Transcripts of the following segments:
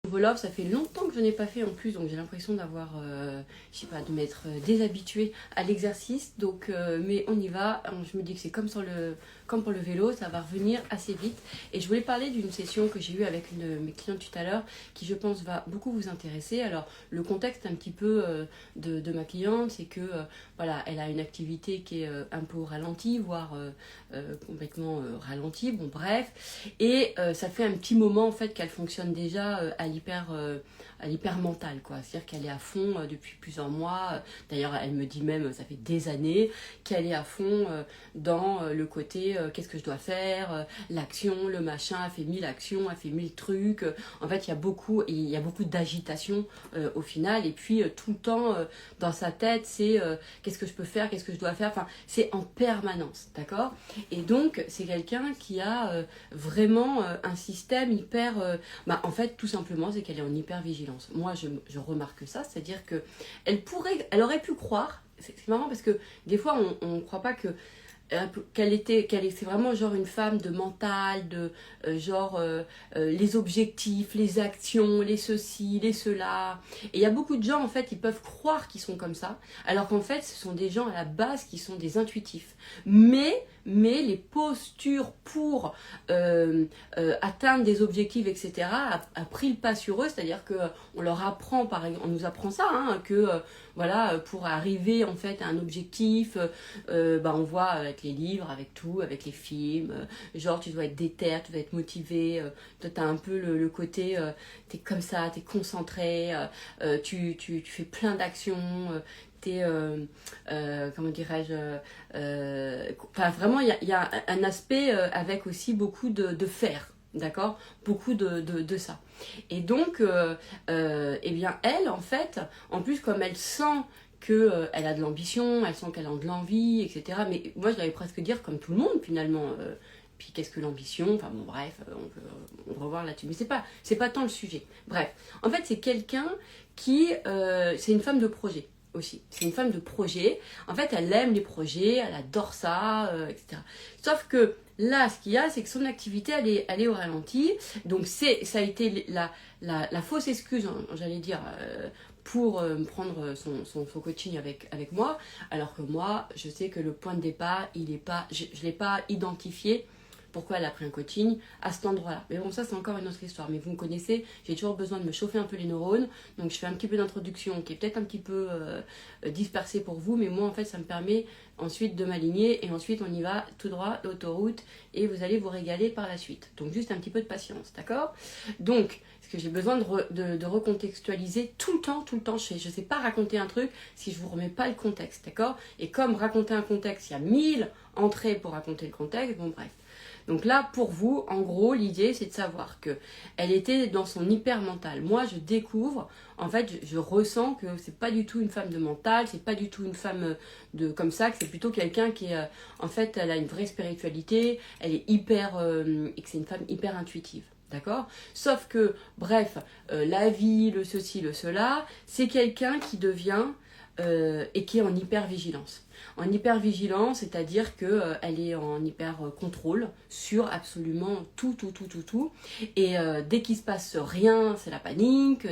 Volov, ça fait longtemps que je n'ai pas fait en plus, donc j'ai l'impression d'avoir, je sais pas, de m'être déshabituée à l'exercice. Donc, mais on y va. Je me dis que c'est comme pour le vélo, ça va revenir assez vite. Et je voulais parler d'une session que j'ai eue avec une de mes clientes tout à l'heure, qui je pense va beaucoup vous intéresser. Alors, le contexte un petit peu de ma cliente, c'est que voilà, elle a une activité qui est un peu au ralenti, voire complètement ralentie. Bon, bref. Et ça fait un petit moment en fait qu'elle fonctionne déjà à l'hyper mental, quoi. C'est-à-dire qu'elle est à fond depuis plusieurs mois. D'ailleurs, elle me dit même, ça fait des années, qu'elle est à fond dans le côté qu'est-ce que je dois faire, l'action, le machin, elle fait 1000 actions, elle fait 1000 trucs. En fait, il y a beaucoup d'agitation au final. Et puis, tout le temps, dans sa tête, c'est qu'est-ce que je peux faire, qu'est-ce que je dois faire. Enfin, c'est en permanence, d'accord? Et donc, c'est quelqu'un qui a vraiment un système hyper... en fait, tout simplement, c'est qu'elle est en hypervigilance. Moi, je remarque ça, c'est-à-dire que elle aurait pu croire, c'est marrant parce que des fois, on ne croit pas que c'est vraiment genre une femme de mental, de les objectifs, les actions, les ceci, les cela. Et il y a beaucoup de gens, en fait, ils peuvent croire qu'ils sont comme ça, alors qu'en fait, ce sont des gens à la base qui sont des intuitifs. Mais les postures pour atteindre des objectifs, etc., a pris le pas sur eux, c'est-à-dire qu'on leur apprend, par exemple, on nous apprend ça, hein, que voilà, pour arriver en fait à un objectif, on voit avec les livres, avec tout, avec les films, genre tu dois être déter, tu dois être motivé, toi tu as un peu le côté, tu es comme ça, tu es concentré, tu fais plein d'actions, t'es, comment dirais-je, vraiment il y a un aspect avec aussi beaucoup de faire. D'accord, beaucoup de ça. Et donc, eh bien, elle, en fait, en plus, comme elle sent qu'elle a de l'ambition, elle sent qu'elle a de l'envie, etc. Mais moi, je l'avais presque dire comme tout le monde, finalement. Puis qu'est-ce que l'ambition? Enfin bon, bref, on peut revoir là-dessus. Mais c'est pas tant le sujet. Bref, en fait, c'est quelqu'un qui... c'est une femme de projet aussi. C'est une femme de projet. En fait, elle aime les projets, elle adore ça, etc. Sauf que là, ce qu'il y a, c'est que son activité, elle est au ralenti. Donc, ça a été la fausse excuse, hein, j'allais dire, pour prendre son coaching avec moi. Alors que moi, je sais que le point de départ, je ne l'ai pas identifié. Pourquoi elle a pris un coaching à cet endroit-là. Mais bon, ça, c'est encore une autre histoire. Mais vous me connaissez, j'ai toujours besoin de me chauffer un peu les neurones. Donc, je fais un petit peu d'introduction qui est peut-être un petit peu dispersée pour vous. Mais moi, en fait, ça me permet ensuite de m'aligner. Et ensuite, on y va tout droit, l'autoroute. Et vous allez vous régaler par la suite. Donc, juste un petit peu de patience, d'accord? Donc, parce que j'ai besoin de recontextualiser tout le temps. Je ne sais pas raconter un truc si je ne vous remets pas le contexte, d'accord? Et comme raconter un contexte, il y a 1000 entrées pour raconter le contexte. Bon, bref. Donc là, pour vous, en gros, l'idée, c'est de savoir que elle était dans son hyper mental. Moi, je découvre, en fait, je ressens que c'est pas du tout une femme de mental, c'est pas du tout une femme de comme ça, que c'est plutôt quelqu'un qui est, en fait, elle a une vraie spiritualité, elle est hyper, et que c'est une femme hyper intuitive. D'accord? Sauf que, bref, la vie, le ceci, le cela, c'est quelqu'un qui devient et qui est en hyper-vigilance. En hyper-vigilance, c'est-à-dire qu'elle est en hyper-contrôle sur absolument tout. Et dès qu'il se passe rien, c'est la panique.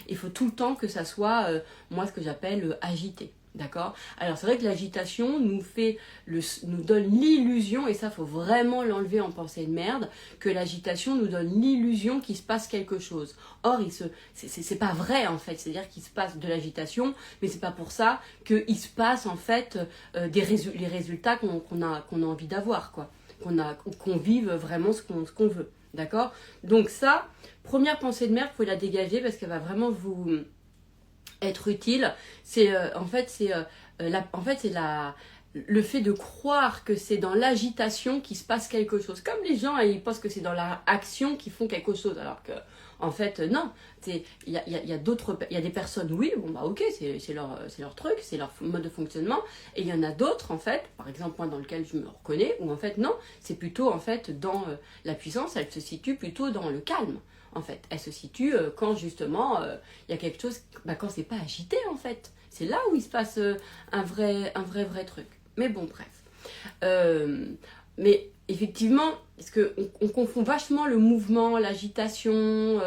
Il faut tout le temps que ça soit, moi, ce que j'appelle agité. D'accord? Alors c'est vrai que l'agitation nous donne l'illusion, et ça faut vraiment l'enlever en pensée de merde, que l'agitation nous donne l'illusion qu'il se passe quelque chose. Or, c'est pas vrai en fait, c'est-à-dire qu'il se passe de l'agitation, mais c'est pas pour ça qu'il se passe en fait les résultats qu'on a envie d'avoir, quoi. Qu'on vive vraiment ce qu'on veut. D'accord? Donc ça, première pensée de merde, vous pouvez la dégager parce qu'elle va vraiment vous être utile. C'est le fait de croire que c'est dans l'agitation qu'il se passe quelque chose. Comme les gens, ils pensent que c'est dans leur action qu'ils font quelque chose, alors que en fait non. Il y a des personnes, oui, bon bah ok, c'est leur truc, c'est leur mode de fonctionnement, et il y en a d'autres en fait, par exemple moi dans lequel je me reconnais, où en fait non, c'est plutôt en fait dans la puissance, elle se situe plutôt dans le calme. En fait, elle se situe quand justement il y a quelque chose, quand c'est pas agité en fait. C'est là où il se passe un vrai truc. Mais bon, bref. Mais effectivement, parce qu'on confond vachement le mouvement, l'agitation,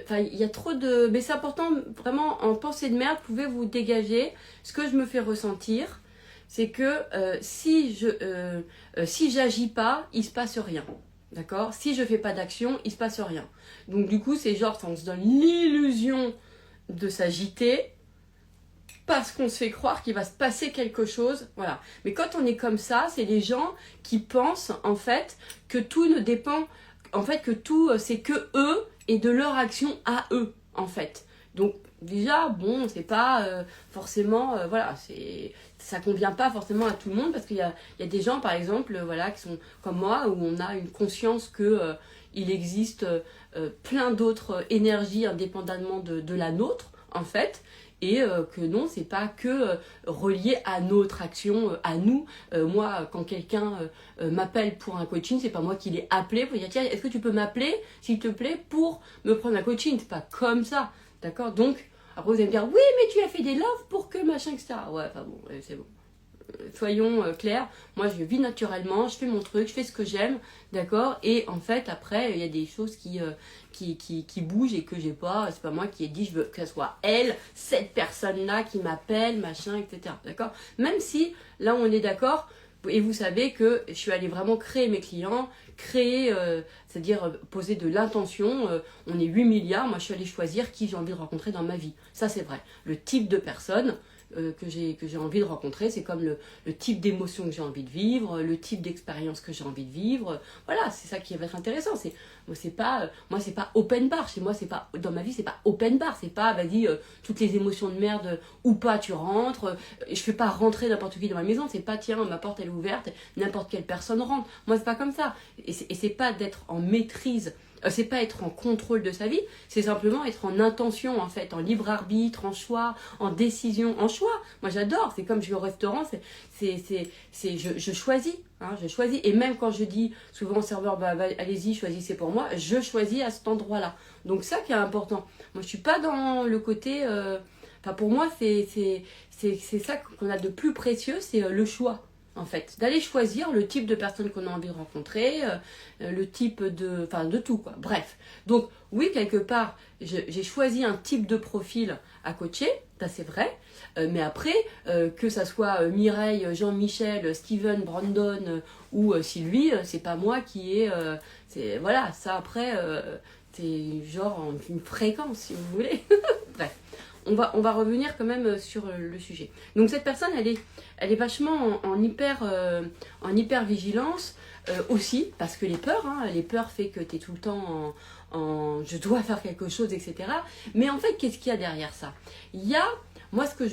Enfin, il y a trop de... Mais c'est important, vraiment, en pensée de merde, vous pouvez vous dégager. Ce que je me fais ressentir, c'est que si j'agis pas, il se passe rien. D'accord? Si je fais pas d'action, il se passe rien. Donc du coup, c'est genre, on se donne l'illusion de s'agiter parce qu'on se fait croire qu'il va se passer quelque chose. Voilà. Mais quand on est comme ça, c'est les gens qui pensent, en fait, que tout ne dépend... En fait, que tout, c'est que eux et de leur action à eux, en fait. Donc, déjà, bon, c'est pas forcément... voilà, ça convient pas forcément à tout le monde parce qu'il y a des gens, par exemple, voilà, qui sont comme moi, où on a une conscience que il existe plein d'autres énergies indépendamment de la nôtre, en fait. Et que non, c'est pas que relié à notre action, à nous. Moi, quand quelqu'un m'appelle pour un coaching, c'est pas moi qui l'ai appelé pour dire tiens, est-ce que tu peux m'appeler, s'il te plaît, pour me prendre un coaching. C'est pas comme ça, d'accord? Donc, après vous allez me dire oui, mais tu as fait des loves pour que machin, etc. Ouais, enfin bon, c'est bon. Soyons clairs, moi je vis naturellement, je fais mon truc, je fais ce que j'aime, d'accord? Et en fait, après, il y a des choses qui bougent et que j'ai pas, c'est pas moi qui ai dit, je veux que ce soit elle, cette personne-là qui m'appelle, machin, etc. D'accord? Même si, là on est d'accord, et vous savez que je suis allée vraiment créer mes clients, c'est-à-dire poser de l'intention, on est 8 milliards, moi je suis allée choisir qui j'ai envie de rencontrer dans ma vie. Ça c'est vrai. Le type de personne que j'ai envie de rencontrer, c'est comme le type d'émotion que j'ai envie de vivre, le type d'expérience que j'ai envie de vivre. Voilà, c'est ça qui va être intéressant. Moi c'est pas open bar. Chez moi, c'est pas, dans ma vie, c'est pas open bar. C'est pas, vas-y, toutes les émotions de merde ou pas, tu rentres. Je fais pas rentrer n'importe qui dans ma maison. C'est pas, tiens, ma porte elle est ouverte, n'importe quelle personne rentre. Moi, c'est pas comme ça. Et c'est pas d'être en maîtrise. C'est pas être en contrôle de sa vie, c'est simplement être en intention, en fait, en libre arbitre, en choix, en décision, en choix. Moi j'adore, c'est comme je vais au restaurant, je choisis, hein, je choisis. Et même quand je dis souvent au serveur, bah, allez-y, choisissez pour moi, je choisis à cet endroit-là. Donc ça qui est important. Moi je suis pas dans le côté... Enfin pour moi c'est ça qu'on a de plus précieux, c'est le choix. En fait, d'aller choisir le type de personne qu'on a envie de rencontrer, le type de... Enfin, de tout, quoi. Bref. Donc, oui, quelque part, j'ai choisi un type de profil à coacher, ça c'est vrai. Mais après, que ça soit Mireille, Jean-Michel, Steven, Brandon ou Sylvie, c'est pas moi qui ai... voilà, ça après, c'est genre une fréquence, si vous voulez. Bref. On va revenir quand même sur le sujet. Donc cette personne, elle est vachement en hyper vigilance aussi, parce que les peurs fait que tu es tout le temps je dois faire quelque chose, etc. Mais en fait, qu'est-ce qu'il y a derrière ça? Il y a, moi ce que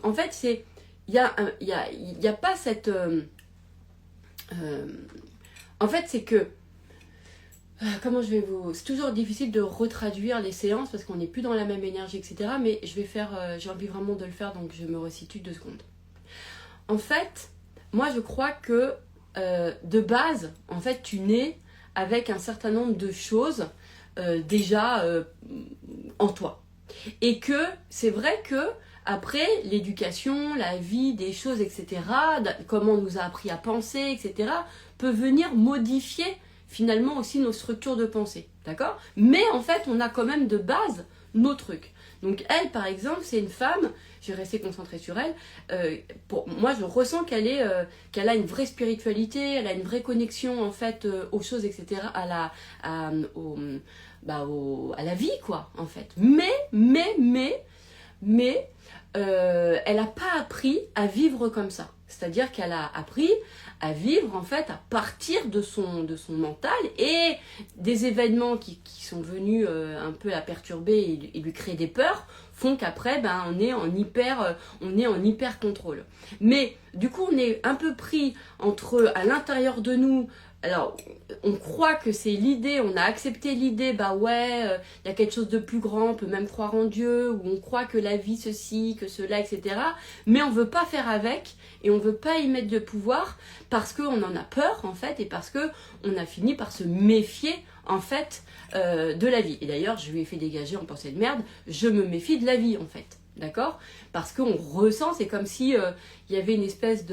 en fait, c'est, il y a pas cette... en fait, c'est que comment je vais vous... C'est toujours difficile de retraduire les séances parce qu'on n'est plus dans la même énergie, etc. Mais j'ai envie vraiment de le faire, donc je me resitue 2 secondes. En fait, moi je crois que de base, en fait, tu nais avec un certain nombre de choses déjà en toi. Et que c'est vrai que après, l'éducation, la vie, des choses, etc., comment on nous a appris à penser, etc., peut venir modifier finalement aussi nos structures de pensée, d'accord? Mais en fait, on a quand même de base nos trucs. Donc elle, par exemple, c'est une femme, je vais rester concentrée sur elle, moi je ressens qu'elle a une vraie spiritualité, elle a une vraie connexion en fait aux choses, etc., à la vie, quoi, en fait. Mais elle n'a pas appris à vivre comme ça. C'est-à-dire qu'elle a appris à vivre en fait à partir de son mental, et des événements qui sont venus un peu la perturber et lui créer des peurs font qu'après on est en hyper contrôle. Mais du coup on est un peu pris à l'intérieur de nous. Alors, on croit que c'est l'idée, on a accepté l'idée, il y a quelque chose de plus grand, on peut même croire en Dieu, ou on croit que la vie, ceci, que cela, etc. Mais on veut pas faire avec, et on veut pas y mettre de pouvoir, parce qu'on en a peur, en fait, et parce que on a fini par se méfier, en fait, de la vie. Et d'ailleurs, je lui ai fait dégager en pensée de merde, je me méfie de la vie, en fait. D'accord? Parce qu'on ressent, c'est comme si il y avait une espèce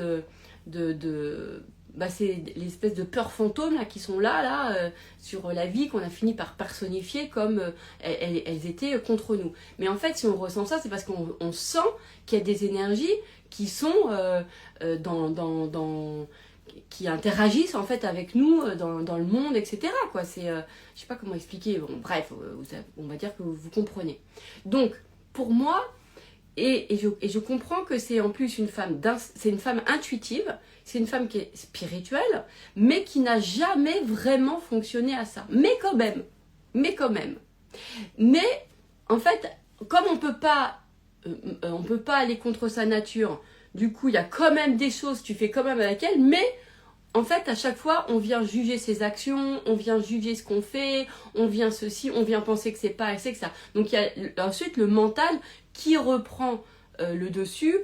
c'est l'espèce de peurs fantômes là, qui sont là sur la vie, qu'on a fini par personnifier comme elles étaient contre nous. Mais en fait, si on ressent ça, c'est parce qu'on sent qu'il y a des énergies qui sont qui interagissent en fait avec nous dans le monde, etc. Quoi. Je sais pas comment expliquer. Bon, bref, on va dire que vous comprenez. Donc, pour moi, et je comprends que c'est en plus c'est une femme intuitive, c'est une femme qui est spirituelle, mais qui n'a jamais vraiment fonctionné à ça. Mais quand même. Mais en fait, comme on peut pas aller contre sa nature, du coup, il y a quand même des choses, tu fais quand même avec elle, mais en fait, à chaque fois, on vient juger ses actions, on vient juger ce qu'on fait, on vient ceci, on vient penser que c'est pas assez que ça. Donc, il y a ensuite le mental qui reprend le dessus,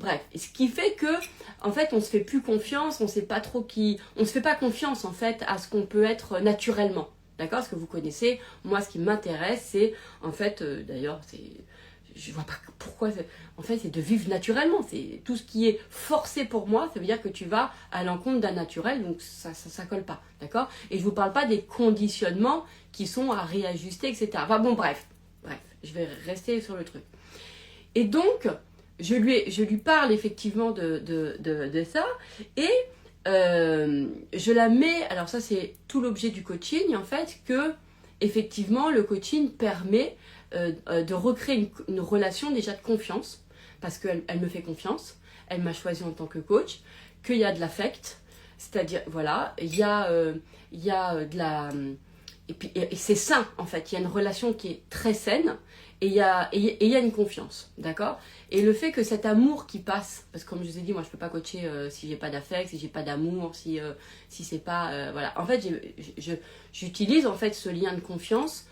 Bref, et ce qui fait que, en fait, on se fait plus confiance, on se fait pas confiance, en fait, à ce qu'on peut être naturellement. D'accord? Ce que vous connaissez, moi, ce qui m'intéresse, c'est, en fait, d'ailleurs, je vois pas pourquoi, en fait, c'est de vivre naturellement. C'est tout ce qui est forcé pour moi, ça veut dire que tu vas à l'encontre d'un naturel, donc ça colle pas, d'accord? Et je vous parle pas des conditionnements qui sont à réajuster, etc. Enfin bon, bref, je vais rester sur le truc. Et donc, je lui parle effectivement de ça, et je la mets, alors ça c'est tout l'objet du coaching, en fait, que effectivement le coaching permet de recréer une relation déjà de confiance, parce qu'elle me fait confiance, elle m'a choisi en tant que coach, qu'il y a de l'affect, c'est-à-dire, voilà, il y a de la... Et c'est sain, en fait, il y a une relation qui est très saine, et il y a une confiance, d'accord? Et le fait que cet amour qui passe, parce que comme je vous ai dit, moi je peux pas coacher si j'ai pas d'affect, si j'ai pas d'amour, si c'est pas... voilà, en fait, j'utilise en fait ce lien de confiance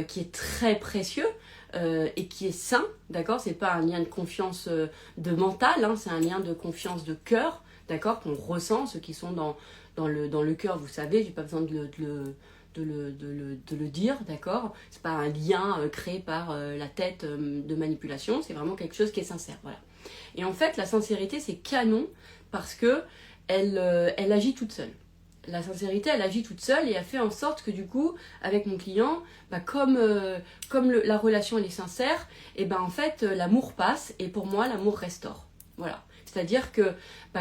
qui est très précieux et qui est sain, d'accord? C'est pas un lien de confiance de mental, hein, c'est un lien de confiance de cœur, d'accord? Qu'on ressent, ceux qui sont dans le cœur, vous savez, j'ai pas besoin de le dire, d'accord? C'est pas un lien créé par la tête de manipulation, c'est vraiment quelque chose qui est sincère, voilà. Et en fait, la sincérité, c'est canon parce que elle agit toute seule. La sincérité, elle agit toute seule et elle fait en sorte que du coup, avec mon client, comme la relation elle est sincère, et en fait, l'amour passe et pour moi, l'amour restaure. Voilà. C'est-à-dire que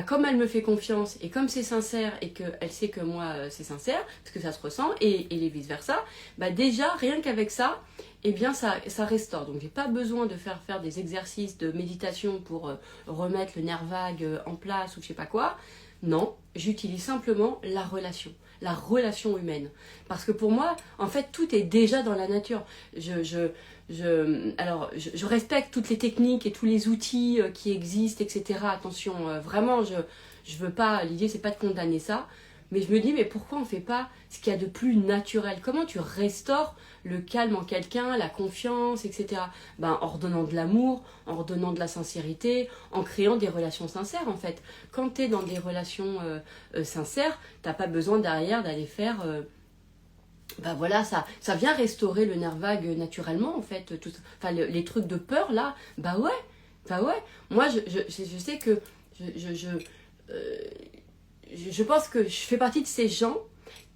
comme elle me fait confiance et comme c'est sincère et qu'elle sait que moi c'est sincère, parce que ça se ressent, et vice-versa, déjà, rien qu'avec ça, ça restaure. Donc j'ai pas besoin de faire des exercices de méditation pour remettre le nerf vague en place ou je sais pas quoi. Non, j'utilise simplement la relation humaine. Parce que pour moi, en fait, tout est déjà dans la nature. Je respecte toutes les techniques et tous les outils qui existent, etc. Attention, vraiment, je veux pas, l'idée c'est pas de condamner ça, mais je me dis, mais pourquoi on fait pas ce qu'il y a de plus naturel? Comment tu restaures le calme en quelqu'un, la confiance, etc. En redonnant de l'amour, en redonnant de la sincérité, en créant des relations sincères, en fait. Quand tu es dans des relations sincères, t'as pas besoin derrière d'aller faire... voilà, ça vient restaurer le nerf vague naturellement, en fait. Les trucs de peur, là, ouais. Moi, je sais que... Je pense que je fais partie de ces gens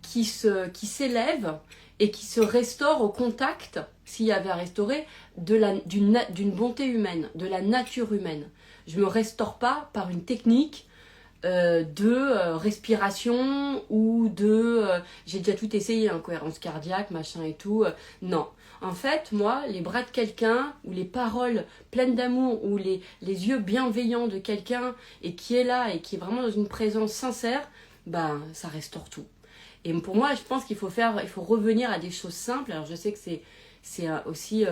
qui s'élèvent et qui se restaurent au contact, s'il y avait à restaurer, d'une bonté humaine, de la nature humaine. Je ne me restaure pas par une technique de respiration ou j'ai déjà tout essayé, cohérence cardiaque, machin et tout. Non. En fait, moi, les bras de quelqu'un, ou les paroles pleines d'amour, ou les yeux bienveillants de quelqu'un, et qui est là, et qui est vraiment dans une présence sincère, ça restaure tout. Et pour moi, je pense qu'il faut revenir à des choses simples. Alors je sais que c'est aussi...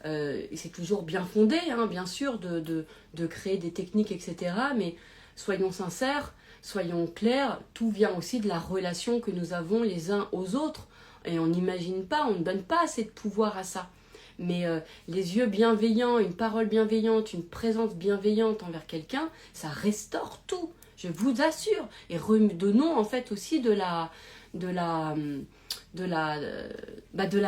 c'est toujours bien fondé, hein, bien sûr, de créer des techniques, etc. Mais soyons sincères, soyons clairs, tout vient aussi de la relation que nous avons les uns aux autres. Et on n'imagine pas, on ne donne pas assez de pouvoir à ça. Mais les yeux bienveillants, une parole bienveillante, une présence bienveillante envers quelqu'un, ça restaure tout, je vous assure. Et redonnons en fait aussi de la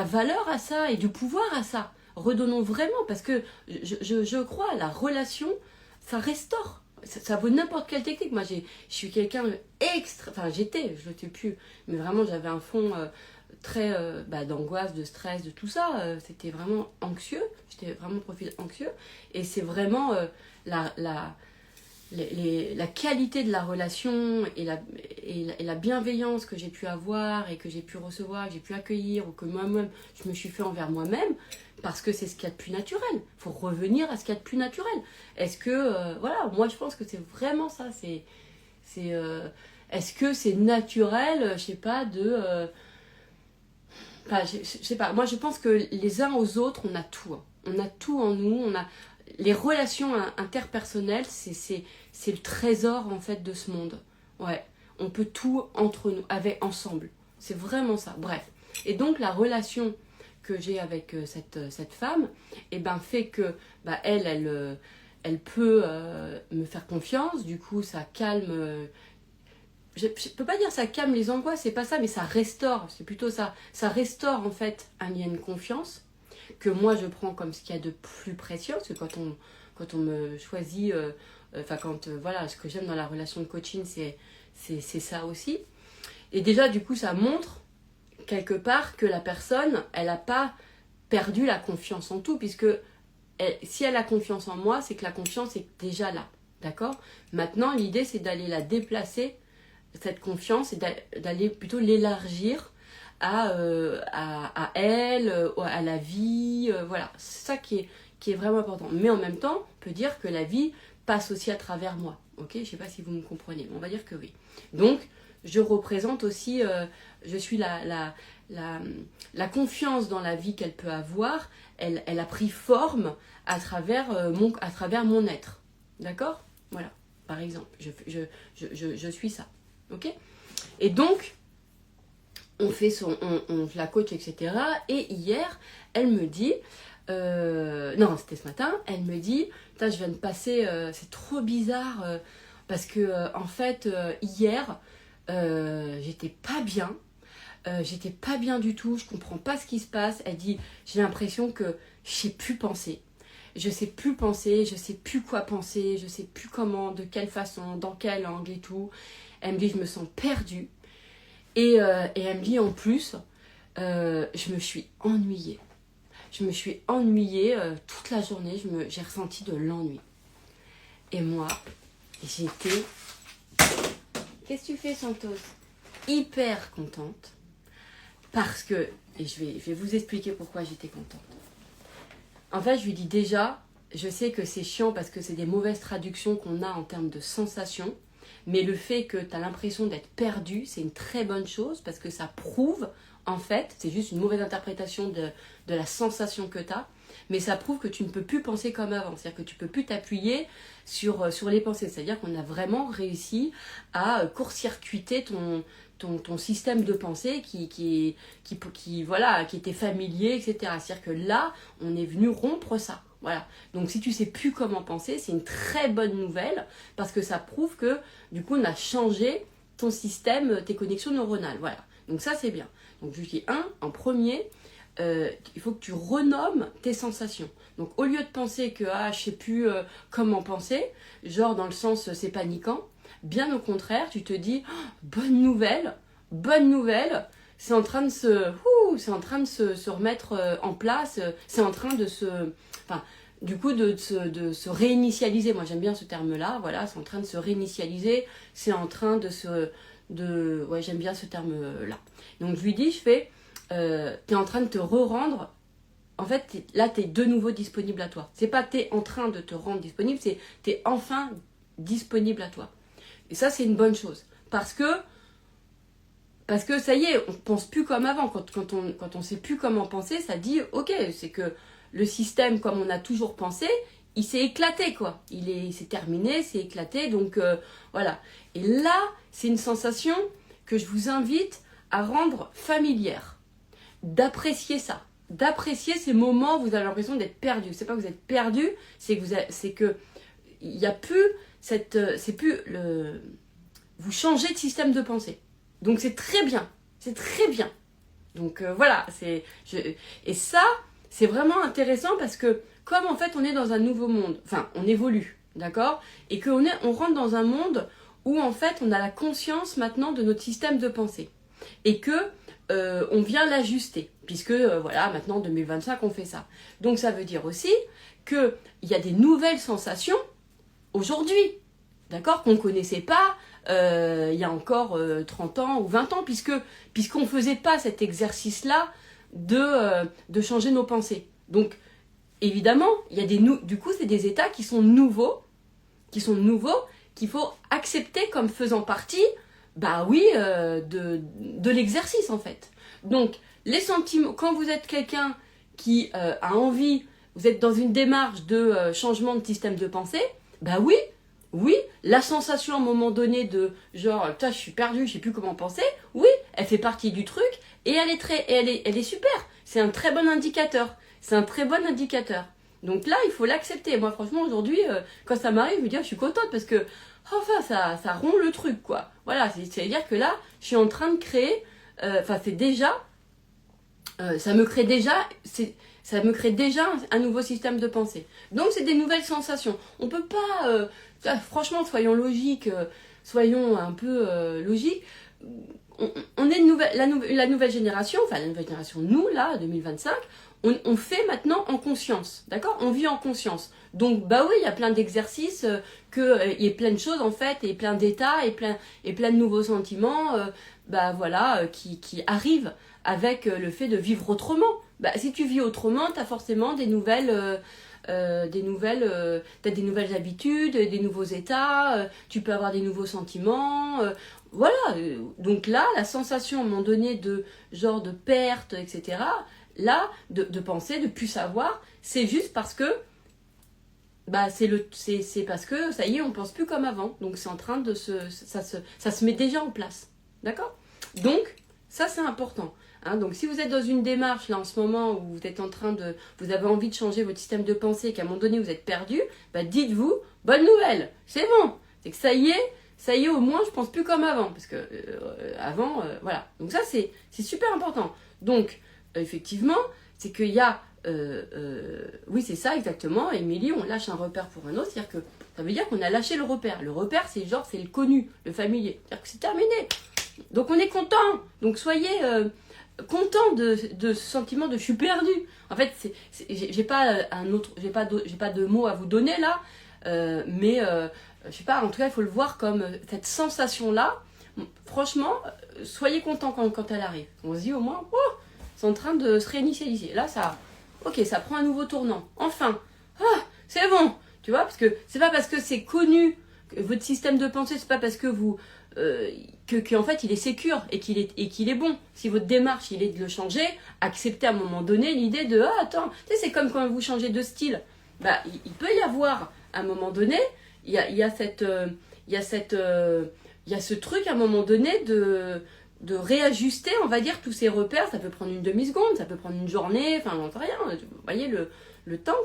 valeur à ça et du pouvoir à ça. Redonnons vraiment, parce que je crois, la relation, ça restaure. ça vaut n'importe quelle technique. Moi, je suis quelqu'un extra... Enfin, j'étais, je ne le suis plus. Mais vraiment, j'avais un fond très d'angoisse, de stress, de tout ça. C'était vraiment anxieux. J'étais vraiment profil anxieux. Et c'est vraiment la qualité de la relation et la bienveillance que j'ai pu avoir et que j'ai pu recevoir, que j'ai pu accueillir ou que moi-même je me suis fait envers moi-même, parce que c'est ce qu'il y a de plus naturel. Il faut revenir à ce qu'il y a de plus naturel. Est-ce que, voilà, moi je pense que c'est vraiment ça. Est-ce que c'est naturel, je sais pas, enfin, je sais pas, moi je pense que les uns aux autres, on a tout. Hein. On a tout en nous, on a... Les relations interpersonnelles, c'est le trésor en fait de ce monde. Ouais, on peut tout entre nous, ensemble. C'est vraiment ça. Bref. Et donc la relation que j'ai avec cette femme, eh ben, fait que elle peut me faire confiance. Du coup, ça calme. Je peux pas dire ça calme les angoisses, c'est pas ça, mais ça restaure. C'est plutôt ça. Ça restaure en fait un lien de confiance que moi je prends comme ce qu'il y a de plus précieux, parce que quand on me choisit, voilà, ce que j'aime dans la relation de coaching, c'est ça aussi. Et déjà, du coup, ça montre quelque part que la personne, elle n'a pas perdu la confiance en tout, puisque si elle a confiance en moi, c'est que la confiance est déjà là, d'accord? Maintenant, l'idée, c'est d'aller la déplacer, cette confiance, et d'aller plutôt l'élargir à elle, à la vie, voilà. C'est ça qui est vraiment important. Mais en même temps, on peut dire que la vie passe aussi à travers moi. Ok, je ne sais pas si vous me comprenez, mais on va dire que oui. Donc, je représente aussi, je suis la confiance dans la vie qu'elle peut avoir, elle a pris forme à travers mon être. D'accord? Voilà, par exemple, je suis ça. Ok? Et donc, on la coach, etc. Et hier, elle me dit, non, c'était ce matin, elle me dit, je viens de passer, c'est trop bizarre, parce que, en fait, hier, j'étais pas bien. J'étais pas bien du tout, je comprends pas ce qui se passe. Elle dit, j'ai l'impression que je sais plus penser. Je sais plus penser, je sais plus quoi penser, je sais plus comment, de quelle façon, dans quel angle et tout. Elle me dit, je me sens perdue. Et elle me dit en plus, je me suis ennuyée. Je me suis ennuyée toute la journée, j'ai ressenti de l'ennui. Et moi, j'étais... Qu'est-ce que tu fais, Santos? Hyper contente. Parce que, et je vais vous expliquer pourquoi j'étais contente. En fait, je lui dis déjà, je sais que c'est chiant parce que c'est des mauvaises traductions qu'on a en termes de sensations. Mais le fait que tu as l'impression d'être perdu, c'est une très bonne chose parce que ça prouve, en fait, c'est juste une mauvaise interprétation de la sensation que tu as, mais ça prouve que tu ne peux plus penser comme avant. C'est-à-dire que tu ne peux plus t'appuyer sur les pensées. C'est-à-dire qu'on a vraiment réussi à court-circuiter ton système de pensée qui était familier, etc. C'est-à-dire que là, on est venu rompre ça. Voilà. Donc si tu sais plus comment penser, c'est une très bonne nouvelle parce que ça prouve que du coup on a changé ton système, tes connexions neuronales. Voilà. Donc ça c'est bien. Donc je dis en premier, il faut que tu renommes tes sensations. Donc au lieu de penser que je sais plus comment penser, genre dans le sens c'est paniquant, bien au contraire, tu te dis bonne nouvelle, c'est en train de se remettre en place, c'est en train de se réinitialiser. Moi j'aime bien ce terme-là, voilà, c'est en train de se réinitialiser, c'est en train ouais, j'aime bien ce terme-là. Donc je lui dis, t'es en train de te re-rendre, en fait là t'es de nouveau disponible à toi. C'est pas t'es en train de te rendre disponible, c'est t'es enfin disponible à toi. Et ça c'est une bonne chose, parce que ça y est, on pense plus comme avant. Quand on sait plus comment penser, ça dit ok, c'est que le système comme on a toujours pensé, il s'est éclaté quoi. C'est terminé, c'est éclaté, donc voilà. Et là, c'est une sensation que je vous invite à rendre familière, d'apprécier ça, d'apprécier ces moments où vous avez l'impression d'être perdu. C'est pas que vous êtes perdu, c'est que il y a plus vous changez de système de pensée. Donc c'est très bien, c'est très bien. Donc voilà, et ça, c'est vraiment intéressant parce que comme en fait on est dans un nouveau monde, enfin on évolue, d'accord? Et on rentre dans un monde où en fait on a la conscience maintenant de notre système de pensée et que on vient l'ajuster, puisque voilà, maintenant en 2025 on fait ça. Donc ça veut dire aussi qu'il y a des nouvelles sensations aujourd'hui, d'accord, qu'on ne connaissait pas il y a encore 30 ans ou 20 ans, puisqu'on ne faisait pas cet exercice-là de changer nos pensées. Donc, évidemment, il y a du coup, c'est des états qui sont nouveaux, qu'il faut accepter comme faisant partie, bah oui, de l'exercice, en fait. Donc, les sentiments, quand vous êtes quelqu'un qui a envie, vous êtes dans une démarche de changement de système de pensée, bah oui, la sensation à un moment donné de genre, putain, je suis perdue, je sais plus comment penser, oui, elle fait partie du truc et elle est super. C'est un très bon indicateur. C'est un très bon indicateur. Donc là, il faut l'accepter. Moi, franchement, aujourd'hui, quand ça m'arrive, je me dis, je suis contente parce que, enfin, ça rompt le truc, quoi. Voilà, c'est-à-dire que là, je suis en train de créer, c'est déjà, ça me crée déjà un nouveau système de pensée. Donc, c'est des nouvelles sensations. On peut pas, franchement, soyons logiques, soyons un peu logiques. On est la nouvelle génération, enfin la nouvelle génération, nous, là, 2025, on fait maintenant en conscience, d'accord? On vit en conscience. Donc, bah oui, il y a plein d'exercices, il y a plein de choses, en fait, et plein d'états, et plein de nouveaux sentiments, bah voilà, qui arrivent avec le fait de vivre autrement. Bah, si tu vis autrement, tu as forcément des nouvelles t'as des nouvelles habitudes, des nouveaux états, tu peux avoir des nouveaux sentiments, voilà. Donc là, la sensation à un moment donné de genre de perte, etc., là, de penser, de plus savoir, c'est juste parce que bah c'est parce que ça y est, on pense plus comme avant. Donc c'est en train de ça se met déjà en place. D'accord? Donc, ça c'est important. Hein, donc si vous êtes dans une démarche là en ce moment où vous êtes en train vous avez envie de changer votre système de pensée et qu'à un moment donné vous êtes perdu, bah dites-vous, bonne nouvelle, c'est bon, c'est que ça y est au moins je pense plus comme avant, parce que avant, voilà. Donc ça c'est super important. Donc effectivement, c'est qu'il y a, oui c'est ça exactement, Émilie, on lâche un repère pour un autre, c'est-à-dire que ça veut dire qu'on a lâché le repère. Le repère c'est genre c'est le connu, le familier, c'est-à-dire que c'est terminé. Donc on est content, donc soyez content de ce sentiment de je suis perdu. En fait, j'ai pas de mots à vous donner là, mais je sais pas, en tout cas, il faut le voir comme cette sensation-là. Franchement, soyez content quand elle arrive. On se dit au moins, oh, c'est en train de se réinitialiser. Là, ça prend un nouveau tournant. Enfin, c'est bon, tu vois, parce que c'est pas parce que c'est connu, que votre système de pensée, c'est pas parce que vous qu'en fait il est sécure et qu'il est bon. Si votre démarche il est de le changer, acceptez à un moment donné l'idée de attends, tu sais, c'est comme quand vous changez de style. Bah il peut y avoir à un moment donné, il y a ce truc à un moment donné de réajuster, on va dire, tous ces repères. Ça peut prendre une demi-seconde, ça peut prendre une journée, enfin j'en sais rien. Vous voyez le temps,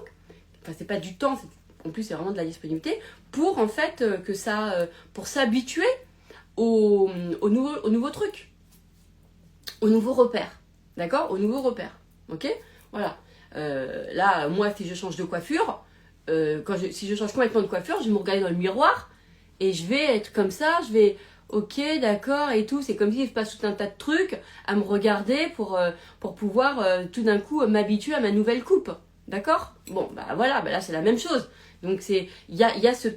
enfin c'est pas du temps, en plus c'est vraiment de la disponibilité pour en fait pour s'habituer au nouveau truc, au nouveau repère, d'accord? Au nouveau repère, ok? Voilà. Là, moi, si je change de coiffure, si je change complètement de coiffure, je vais me regarder dans le miroir et je vais être comme ça, je vais, ok, d'accord et tout. C'est comme si je passe tout un tas de trucs à me regarder pour pouvoir tout d'un coup m'habituer à ma nouvelle coupe, d'accord? Bon, bah voilà, bah là c'est la même chose. Donc il y a ce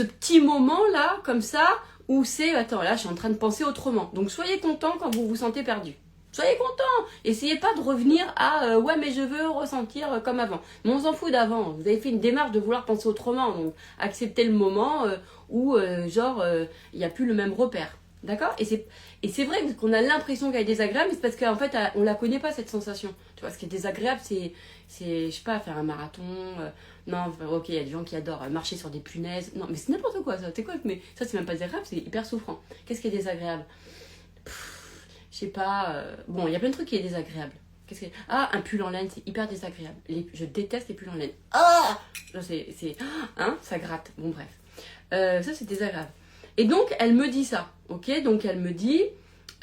petit moment là, comme ça, où c'est, attends, là, je suis en train de penser autrement. Donc, soyez content quand vous vous sentez perdu. Soyez content. Essayez pas de revenir à, ouais, mais je veux ressentir comme avant. Mais on s'en fout d'avant. Vous avez fait une démarche de vouloir penser autrement. Donc, acceptez le moment où, il n'y a plus le même repère. D'accord? Et c'est vrai qu'on a l'impression qu'elle est désagréable, mais c'est parce qu'en fait, on la connaît pas, cette sensation. Tu vois, ce qui est désagréable, c'est je sais pas, faire un marathon. Non, ok, il y a des gens qui adorent marcher sur des punaises. Non, mais c'est n'importe quoi, ça. T'es quoi? Mais ça, c'est même pas désagréable, c'est hyper souffrant. Qu'est-ce qui est désagréable? Je sais pas. Bon, il y a plein de trucs qui est désagréable. Un pull en laine, c'est hyper désagréable. Je déteste les pulls en laine. Ah! Ça gratte. Bon, bref. Ça, c'est désagréable. Et donc, elle me dit ça, ok? Donc, elle me dit,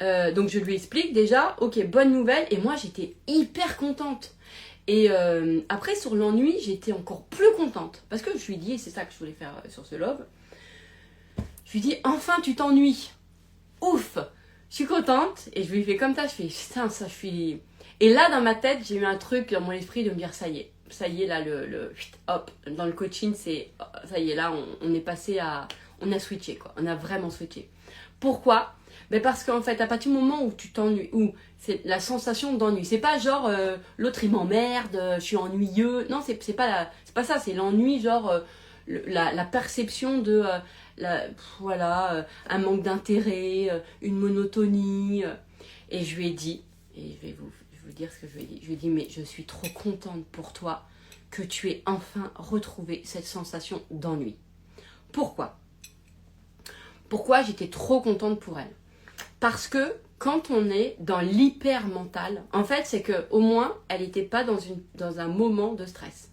Donc je lui explique déjà, ok, bonne nouvelle, et moi j'étais hyper contente. Et après sur l'ennui, j'étais encore plus contente, parce que je lui dis, et c'est ça que je voulais faire sur ce love, je lui dis, enfin tu t'ennuies, ouf, je suis contente, et je lui fais comme ça, je fais, putain, ça je suis... Et là dans ma tête, j'ai eu un truc dans mon esprit de me dire, ça y est là, hop, dans le coaching, c'est, ça y est là, on est passé à, on a switché quoi, on a vraiment switché. Pourquoi ? Mais parce qu'en fait, à partir du moment où tu t'ennuies, où c'est la sensation d'ennui, c'est pas genre l'autre il m'emmerde, je suis ennuyeux. Non, c'est pas ça, c'est l'ennui, genre la perception de un manque d'intérêt, une monotonie. Et je lui ai dit, et je vais vous dire ce que je lui ai dit. Je lui ai dit, mais je suis trop contente pour toi que tu aies enfin retrouvé cette sensation d'ennui. Pourquoi ? Pourquoi j'étais trop contente pour elle ? Parce que quand on est dans l'hyper mental, en fait, c'est qu'au moins, elle n'était pas dans un moment de stress.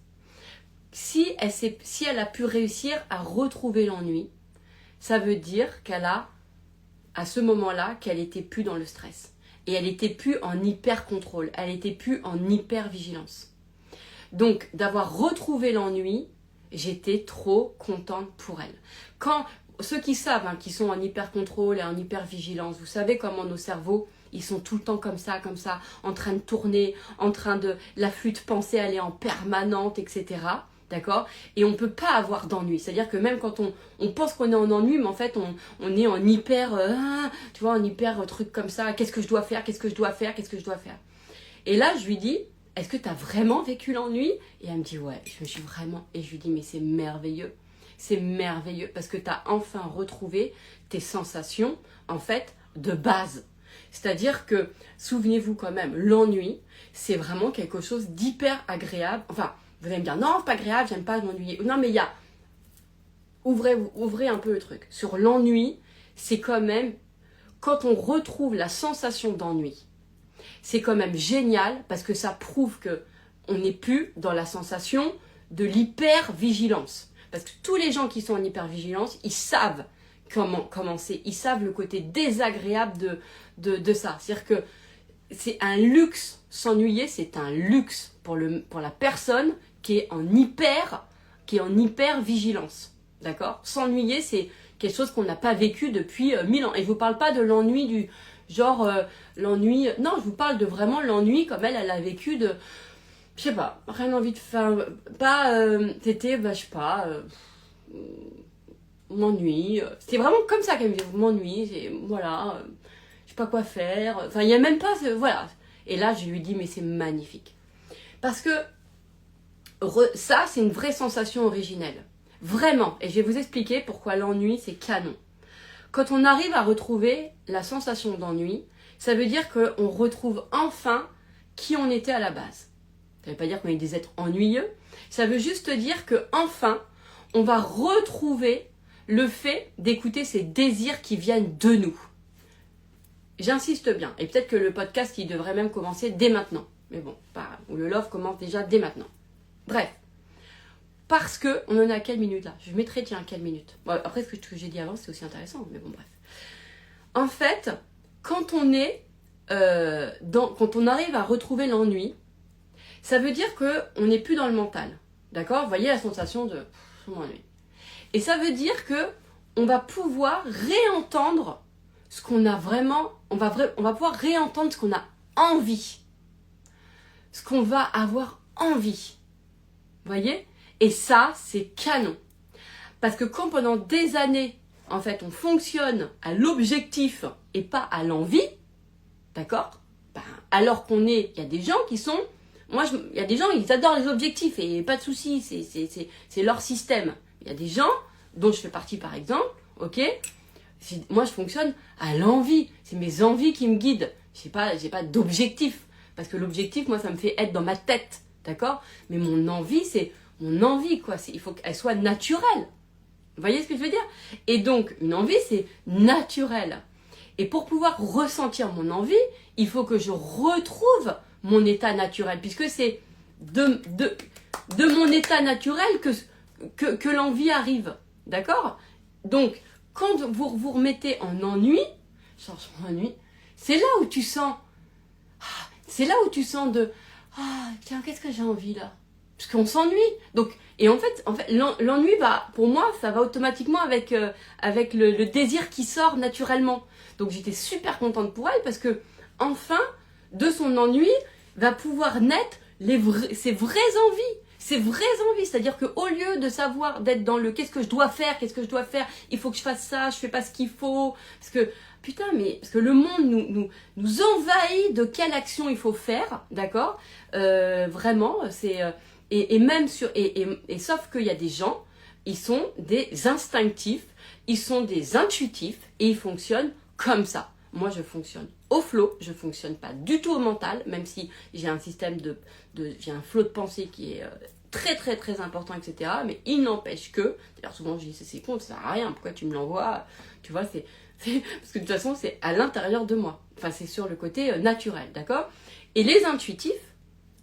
Si elle a pu réussir à retrouver l'ennui, ça veut dire qu'elle a, à ce moment-là, qu'elle n'était plus dans le stress. Et elle n'était plus en hyper contrôle, elle n'était plus en hyper vigilance. Donc, d'avoir retrouvé l'ennui, j'étais trop contente pour elle. Quand ceux qui savent, qui sont en hyper contrôle et en hyper vigilance, vous savez comment nos cerveaux, ils sont tout le temps comme ça, en train de tourner, en train de, la flûte pensée, elle est en permanente, etc. D'accord ? Et on ne peut pas avoir d'ennui. C'est-à-dire que même quand on pense qu'on est en ennui, mais en fait, on est en hyper, tu vois, en hyper truc comme ça. Qu'est-ce que je dois faire ? Qu'est-ce que je dois faire ? Qu'est-ce que je dois faire ? Et là, je lui dis, est-ce que tu as vraiment vécu l'ennui ? Et elle me dit, ouais, je me suis vraiment... Et je lui dis, mais c'est merveilleux. C'est merveilleux parce que tu as enfin retrouvé tes sensations, en fait, de base. C'est-à-dire que, souvenez-vous quand même, l'ennui, c'est vraiment quelque chose d'hyper agréable. Enfin, vous allez me dire, non, c'est pas agréable, j'aime pas m'ennuyer. Non, mais il y a... Ouvrez un peu le truc. Sur l'ennui, c'est quand même, quand on retrouve la sensation d'ennui, c'est quand même génial parce que ça prouve que on n'est plus dans la sensation de l'hyper-vigilance. Parce que tous les gens qui sont en hyper-vigilance, ils savent comment c'est. Ils savent le côté désagréable de ça. C'est-à-dire que c'est un luxe. S'ennuyer, c'est un luxe pour la personne qui est en hyper-vigilance. D'accord ? S'ennuyer, c'est quelque chose qu'on n'a pas vécu depuis 1000 ans. Et je ne vous parle pas de l'ennui du genre l'ennui... Non, je vous parle de vraiment l'ennui comme elle a vécu de... Je sais pas, rien envie de faire... Pas... C'était, je sais pas... m'ennuie. C'était vraiment comme ça qu'elle me dit, m'ennuie, voilà, je sais pas quoi faire. Enfin, il n'y a même pas... Voilà. Et là, je lui dis, mais c'est magnifique. Parce que ça, c'est une vraie sensation originelle. Vraiment. Et je vais vous expliquer pourquoi l'ennui, c'est canon. Quand on arrive à retrouver la sensation d'ennui, ça veut dire qu'on retrouve enfin qui on était à la base. Ça ne veut pas dire qu'on est des êtres ennuyeux. Ça veut juste dire que enfin, on va retrouver le fait d'écouter ces désirs qui viennent de nous. J'insiste bien. Et peut-être que le podcast, il devrait même commencer dès maintenant. Mais bon, ou le love commence déjà dès maintenant. Bref. Parce que, on en est à quelle minute là ? Je mettrai, tiens, à quelle minute ? Bon, après, ce que j'ai dit avant, c'est aussi intéressant, mais bon, bref. En fait, quand on est quand on arrive à retrouver l'ennui, ça veut dire qu'on n'est plus dans le mental. D'accord ? Vous voyez la sensation de m'ennuie. Et ça veut dire que on va pouvoir réentendre ce qu'on a vraiment, on va pouvoir réentendre ce qu'on a envie. Ce qu'on va avoir envie. Vous voyez ? Et ça, c'est canon. Parce que quand pendant des années, en fait, on fonctionne à l'objectif et pas à l'envie, d'accord ? Alors il y a des gens qui sont... il y a des gens, ils adorent les objectifs et pas de souci, c'est leur système. Il y a des gens, dont je fais partie par exemple, ok ? Moi, je fonctionne à l'envie. C'est mes envies qui me guident. J'ai pas d'objectif. Parce que l'objectif, moi, ça me fait être dans ma tête, d'accord ? Mais mon envie, c'est mon envie, quoi. Il faut qu'elle soit naturelle. Vous voyez ce que je veux dire ? Et donc, une envie, c'est naturel. Et pour pouvoir ressentir mon envie, il faut que je retrouve mon état naturel. Puisque c'est de mon état naturel que l'envie arrive. D'accord ? Donc, quand vous vous remettez en ennui, C'est là où tu sens, c'est là où tu sens de, tiens, qu'est-ce que j'ai envie là? Parce qu'on s'ennuie. Donc, et en fait l'ennui, pour moi, ça va automatiquement avec le désir qui sort naturellement. Donc j'étais super contente pour elle parce que, enfin, de son ennui, va pouvoir naître ses vraies envies. Ses vraies envies. C'est-à-dire qu'au lieu de savoir, d'être dans le qu'est-ce que je dois faire, il faut que je fasse ça, je fais pas ce qu'il faut. Parce que, putain, parce que le monde nous envahit de quelle action il faut faire, d'accord? Vraiment, c'est. Et même sauf qu'il y a des gens, ils sont des instinctifs, ils sont des intuitifs et ils fonctionnent comme ça. Moi, je fonctionne au flow, je fonctionne pas du tout au mental, même si j'ai un système j'ai un flot de pensée qui est très très très important, etc. Mais il n'empêche que, d'ailleurs souvent je dis c'est con, ça sert à rien, pourquoi tu me l'envoies? Tu vois, parce que de toute façon c'est à l'intérieur de moi. Enfin, c'est sur le côté naturel, d'accord? Et les intuitifs,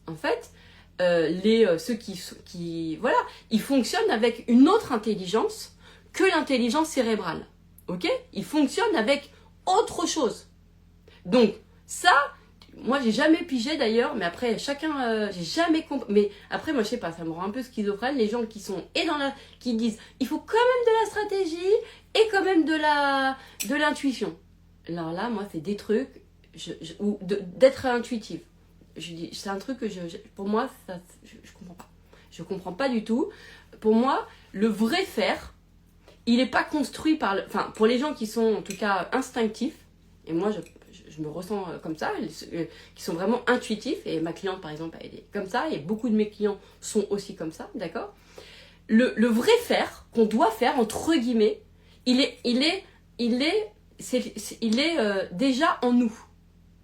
en fait, ceux qui voilà, ils fonctionnent avec une autre intelligence que l'intelligence cérébrale, ok? Ils fonctionnent avec autre chose. Donc ça, moi j'ai jamais pigé d'ailleurs, mais après chacun, j'ai jamais compris. Mais après moi je sais pas, ça me rend un peu schizophrène les gens qui sont qui disent il faut quand même de la stratégie et quand même de l'intuition. Alors là moi c'est des trucs ou d'être intuitive. Je dis c'est un truc que pour moi ça, je comprends pas. Je comprends pas du tout. Pour moi le vrai faire, il n'est pas construit enfin pour les gens qui sont en tout cas instinctifs. Et moi, je me ressens comme ça, qui sont vraiment intuitifs. Et ma cliente, par exemple, elle est comme ça. Et beaucoup de mes clients sont aussi comme ça, d'accord? Le vrai faire, qu'on doit faire, entre guillemets, il est déjà en nous,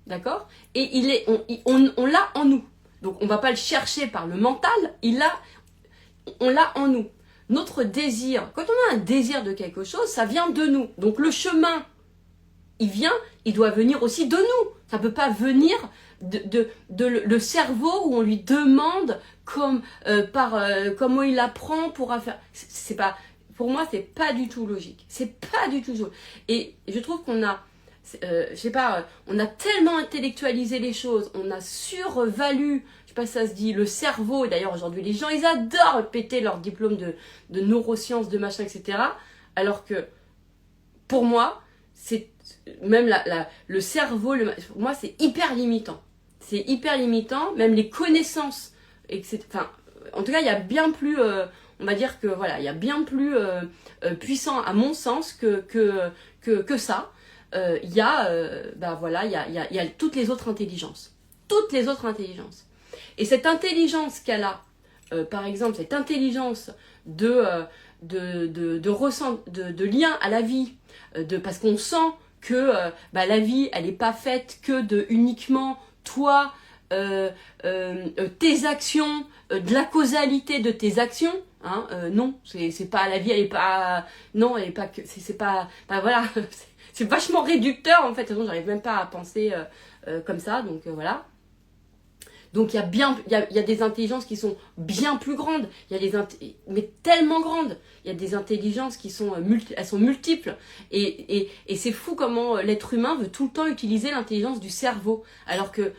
d'accord? Et on l'a en nous. Donc, on ne va pas le chercher par le mental, on l'a en nous. Notre désir, quand on a un désir de quelque chose, ça vient de nous. Donc, le chemin, il doit venir aussi de nous. Ça peut pas venir le cerveau où on lui demande comment il apprend pour faire. C'est pas, pour moi, c'est pas du tout logique. C'est pas du tout logique. Et je trouve qu'on a, je sais pas, on a tellement intellectualisé les choses, on a survalu, je sais pas si ça se dit, le cerveau. Et d'ailleurs aujourd'hui, les gens, ils adorent péter leur diplôme de neurosciences, de machin, etc. Alors que pour moi, c'est même le cerveau, pour moi c'est hyper limitant. C'est hyper limitant, même les connaissances, enfin, en tout cas il y a bien plus, on va dire que voilà, il y a bien plus puissant à mon sens que ça. Il y a, il y a toutes les autres intelligences. Toutes les autres intelligences. Et cette intelligence qu'elle a, par exemple, cette intelligence de lien à la vie, parce qu'on sent que la vie, elle n'est pas faite que de uniquement toi, tes actions, de la causalité de tes actions. Hein, non, c'est pas la vie, elle est pas, non, elle est pas que, c'est pas, voilà, c'est vachement réducteur en fait. De toute façon, j'arrive même pas à penser comme ça, donc voilà. Donc il y a des intelligences qui sont bien plus grandes, mais tellement grandes. Il y a des intelligences qui sont elles sont multiples. Et c'est fou comment l'être humain veut tout le temps utiliser l'intelligence du cerveau. Alors que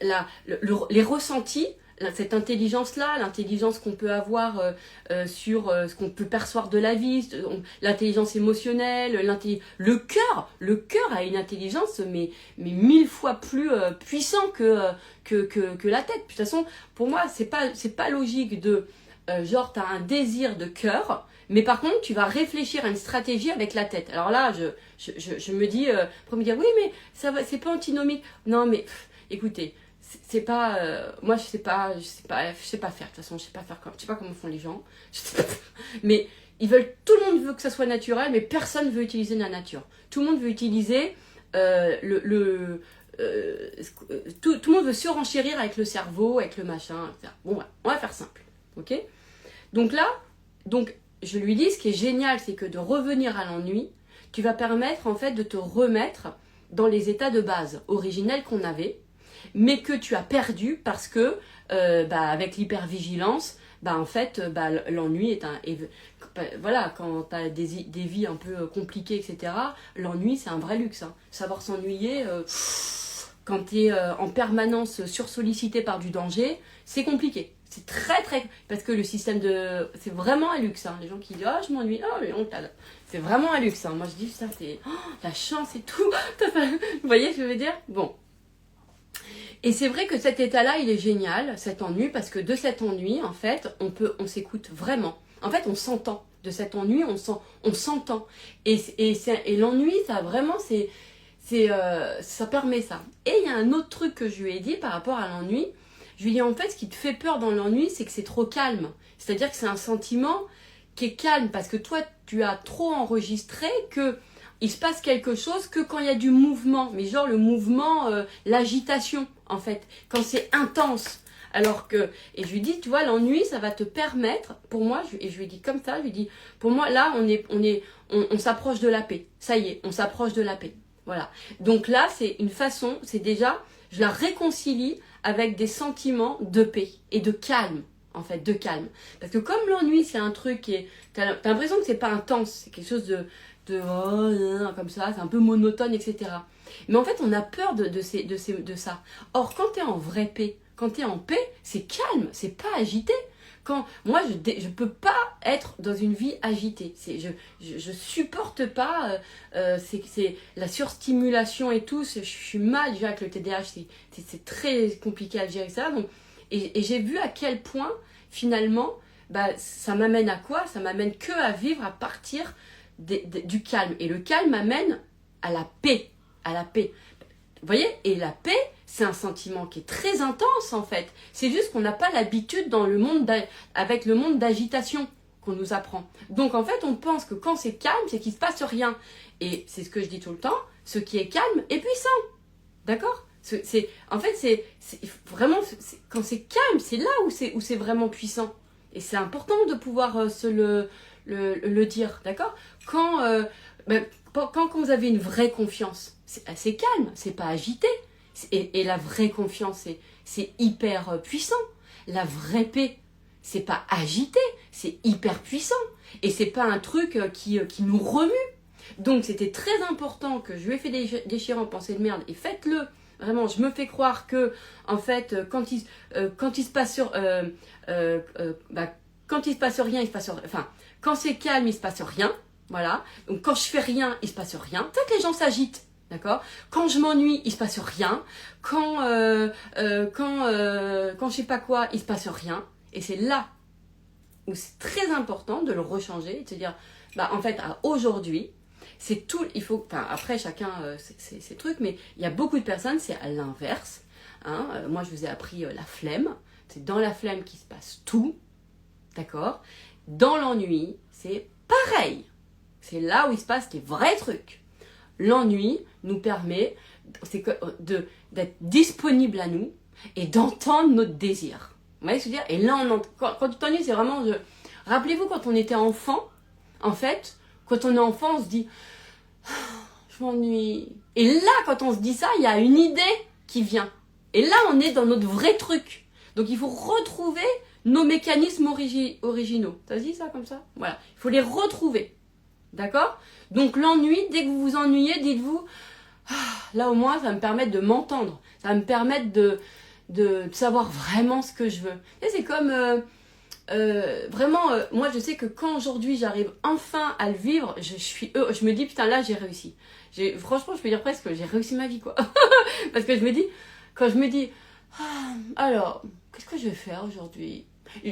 les ressentis, cette intelligence-là, l'intelligence qu'on peut avoir sur ce qu'on peut percevoir de la vie, l'intelligence émotionnelle, le cœur a une intelligence mais 1000 fois plus puissant que la tête. De toute façon, pour moi, c'est pas logique de genre t'as un désir de cœur, mais par contre tu vas réfléchir à une stratégie avec la tête. Alors là, je me dis, pour me dire oui mais ça va, c'est pas antinomique. Non mais écoutez. C'est pas moi je sais pas faire de toute façon, je sais pas comment font les gens, mais tout le monde veut que ça soit naturel, mais personne veut utiliser la nature. Tout le monde veut utiliser tout le monde veut surenchérir avec le cerveau, avec le machin, etc. Bon on va faire simple, ok? Donc je lui dis, ce qui est génial, c'est que de revenir à l'ennui, tu vas permettre en fait de te remettre dans les états de base originels qu'on avait, mais que tu as perdu parce que avec l'hypervigilance, en fait, l'ennui voilà, quand tu as des vies un peu compliquées, etc., l'ennui, c'est un vrai luxe. Hein. Savoir s'ennuyer, quand tu es en permanence sursollicité par du danger, c'est compliqué. C'est très très... Parce que le système de... C'est vraiment un luxe. Hein. Les gens qui disent « Ah, je m'ennuie. Ah, mais on c'est vraiment un luxe. Hein. Moi, je dis ça, c'est la chance et tout. Vous voyez ce que je veux dire? Bon. Et c'est vrai que cet état-là, il est génial, cet ennui, parce que de cet ennui, en fait, on s'écoute vraiment. En fait, on s'entend. De cet ennui, on s'entend. Et l'ennui, ça vraiment, ça permet ça. Et il y a un autre truc que je lui ai dit par rapport à l'ennui. Je lui ai dit, en fait, ce qui te fait peur dans l'ennui, c'est que c'est trop calme. C'est-à-dire que c'est un sentiment qui est calme, parce que toi, tu as trop enregistré que il se passe quelque chose que quand il y a du mouvement. Mais genre le mouvement, l'agitation, en fait. Quand c'est intense. Alors que, et je lui dis, tu vois, l'ennui, ça va te permettre, pour moi, et je lui dis comme ça, je lui dis, pour moi, là, on s'approche de la paix. Ça y est, on s'approche de la paix. Voilà. Donc là, c'est une façon, c'est déjà, je la réconcilie avec des sentiments de paix et de calme, en fait, de calme. Parce que comme l'ennui, c'est un truc qui est, t'as l'impression que c'est pas intense, c'est quelque chose de comme ça, c'est un peu monotone, etc. Mais en fait, on a peur de ça. Or, quand tu es en vraie paix, quand tu es en paix, c'est calme, c'est pas agité. Moi, je peux pas être dans une vie agitée. Je supporte pas, c'est la surstimulation et tout. Je suis mal déjà avec le TDAH, c'est très compliqué à gérer ça. Donc, et j'ai vu à quel point, finalement, bah, ça m'amène à quoi? Ça m'amène que à vivre à partir du calme. Et le calme m'amène à la paix. À la paix. Vous voyez? Et la paix, c'est un sentiment qui est très intense en fait. C'est juste qu'on n'a pas l'habitude dans le monde avec le monde d'agitation qu'on nous apprend. Donc en fait, on pense que quand c'est calme, c'est qu'il ne se passe rien. Et c'est ce que je dis tout le temps, ce qui est calme est puissant. D'accord? En fait, c'est vraiment, quand c'est calme, c'est là où c'est vraiment puissant. Et c'est important de pouvoir se le dire, d'accord? Quand vous avez une vraie confiance, c'est assez calme, c'est pas agité. Et la vraie confiance, c'est hyper puissant. La vraie paix, c'est pas agité, c'est hyper puissant. Et c'est pas un truc qui nous remue. Donc c'était très important que je lui ai fait déchirer en pensée de merde. Et faites-le. Vraiment, je me fais croire que, en fait, quand il se passe quand il se passe rien, il se passe rien. Enfin, quand c'est calme, il se passe rien. Voilà. Donc quand je fais rien, il se passe rien. Peut-être que les gens s'agitent. D'accord? Quand je m'ennuie, il se passe rien. Quand je sais pas quoi, il se passe rien. Et c'est là où c'est très important de le rechanger et de se dire, bah en fait, à aujourd'hui, c'est tout. Il faut, enfin après chacun ses trucs, mais il y a beaucoup de personnes, c'est à l'inverse. Hein. Moi, je vous ai appris la flemme. C'est dans la flemme qu'il se passe tout. D'accord? Dans l'ennui, c'est pareil. C'est là où il se passe les vrais trucs. L'ennui nous permet d'être disponible à nous et d'entendre notre désir. Vous voyez ce que je veux dire? Et là, quand tu t'ennuies, c'est vraiment... Rappelez-vous, quand on était enfant, en fait, quand on est enfant, on se dit « Je m'ennuie ». Et là, quand on se dit ça, il y a une idée qui vient. Et là, on est dans notre vrai truc. Donc, il faut retrouver nos mécanismes originaux. Ça se dit ça comme ça? Voilà. Il faut les retrouver. D'accord? Donc l'ennui, dès que vous vous ennuyez, dites-vous, là au moins ça va me permettre de m'entendre, ça va me permettre de savoir vraiment ce que je veux. Et c'est comme, moi je sais que quand aujourd'hui j'arrive enfin à le vivre, je me dis putain là j'ai réussi. Franchement je peux dire presque que j'ai réussi ma vie quoi. Parce que quand je me dis, alors, qu'est-ce que je vais faire aujourd'hui?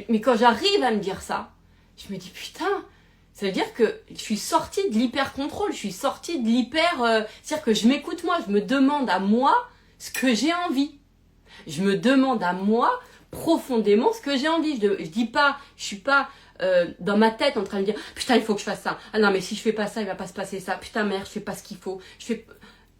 Mais quand j'arrive à me dire ça, je me dis putain, ça veut dire que je suis sortie de l'hyper-contrôle, je suis sortie de c'est-à-dire que je m'écoute moi, je me demande à moi ce que j'ai envie. Je me demande à moi profondément ce que j'ai envie. Je dis pas, je suis pas dans ma tête en train de dire putain il faut que je fasse ça. Ah non mais si je fais pas ça, il va pas se passer ça. Putain merde, je fais pas ce qu'il faut.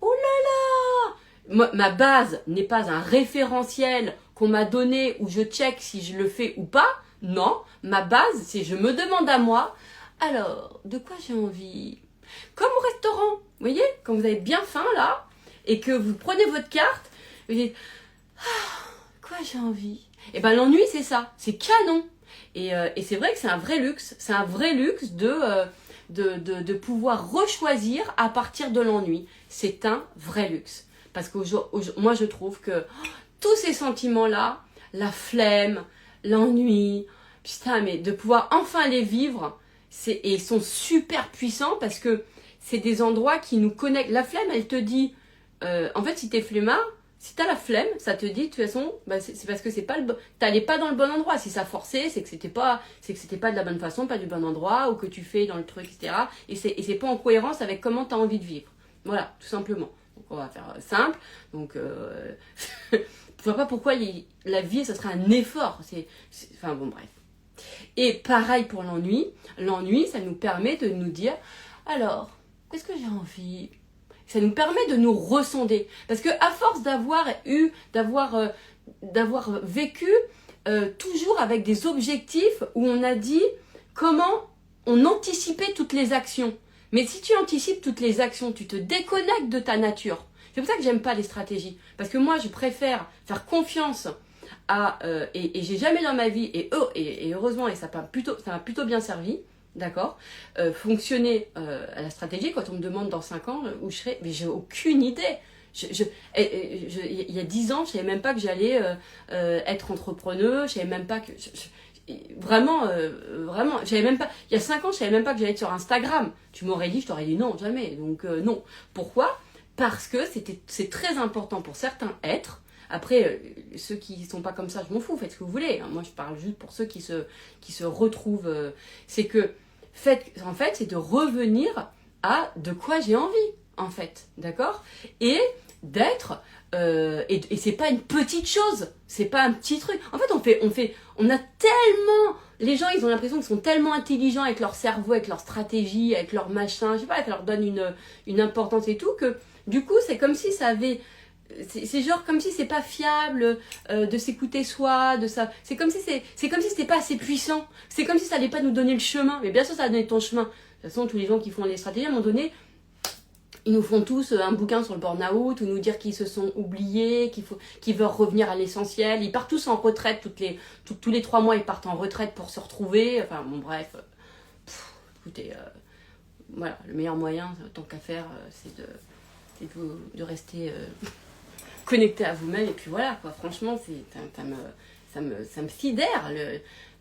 Oh là là! Ma base n'est pas un référentiel qu'on m'a donné où je check si je le fais ou pas. Non, ma base c'est je me demande à moi. Alors, de quoi j'ai envie? Comme au restaurant, vous voyez, quand vous avez bien faim là, et que vous prenez votre carte, vous dites, quoi j'ai envie? Et ben l'ennui c'est ça, c'est canon. Et c'est vrai que c'est un vrai luxe. C'est un vrai luxe de pouvoir rechoisir à partir de l'ennui. C'est un vrai luxe. Parce que moi, je trouve que tous ces sentiments-là, la flemme, l'ennui, putain, mais de pouvoir enfin les vivre, et ils sont super puissants parce que c'est des endroits qui nous connectent. La flemme, elle te dit, en fait, si t'es flemmard, si t'as la flemme, ça te dit de toute façon, bah c'est parce que t'allais pas dans le bon endroit. Si ça forçait, c'est que c'était pas de la bonne façon, pas du bon endroit, ou que tu fais dans le truc, etc. Et c'est pas en cohérence avec comment t'as envie de vivre. Voilà, tout simplement. Donc on va faire simple. Donc je vois pas pourquoi la vie, ça serait un effort. Enfin bon, bref. Et pareil pour l'ennui. L'ennui, ça nous permet de nous dire, alors, qu'est-ce que j'ai envie ? Ça nous permet de nous ressonder. Parce que à force d'avoir vécu toujours avec des objectifs où on a dit comment on anticipait toutes les actions. Mais si tu anticipes toutes les actions, tu te déconnectes de ta nature. C'est pour ça que j'aime pas les stratégies. Parce que moi, je préfère faire confiance et j'ai jamais dans ma vie, et heureusement, et ça m'a plutôt bien servi, d'accord, fonctionner à la stratégie. Quand on me demande dans 5 ans où je serai, mais j'ai aucune idée. Il y a 10 ans, je savais même pas que j'allais être entrepreneur, je savais même pas que... vraiment, je savais même pas... Il y a 5 ans, je savais même pas que j'allais être sur Instagram. Tu m'aurais dit, je t'aurais dit non, jamais. Donc non. Pourquoi ? Parce que c'est très important pour certains êtres. Après, ceux qui sont pas comme ça, je m'en fous, faites ce que vous voulez. Moi, je parle juste pour ceux qui se retrouvent. C'est que, en fait, c'est de revenir à de quoi j'ai envie, en fait, d'accord ? Et d'être... et c'est pas une petite chose, c'est pas un petit truc. En fait, on a tellement... Les gens, ils ont l'impression qu'ils sont tellement intelligents avec leur cerveau, avec leur stratégie, avec leur machin, je sais pas, ça leur donne une importance et tout, que du coup, c'est comme si ça avait... C'est genre comme si c'est pas fiable de s'écouter soi, de ça. C'est comme si c'était pas assez puissant. C'est comme si ça allait pas nous donner le chemin. Mais bien sûr, ça va donner ton chemin. De toute façon, tous les gens qui font des stratégies, à un moment donné, ils nous font tous un bouquin sur le burn-out, ou nous dire qu'ils se sont oubliés, qu'ils veulent revenir à l'essentiel. Ils partent tous en retraite, tous les 3 mois, ils partent en retraite pour se retrouver. Enfin, bon, bref. Écoutez, voilà, le meilleur moyen, tant qu'à faire, c'est de rester... connecté à vous-même, et puis voilà quoi. Franchement, ça me sidère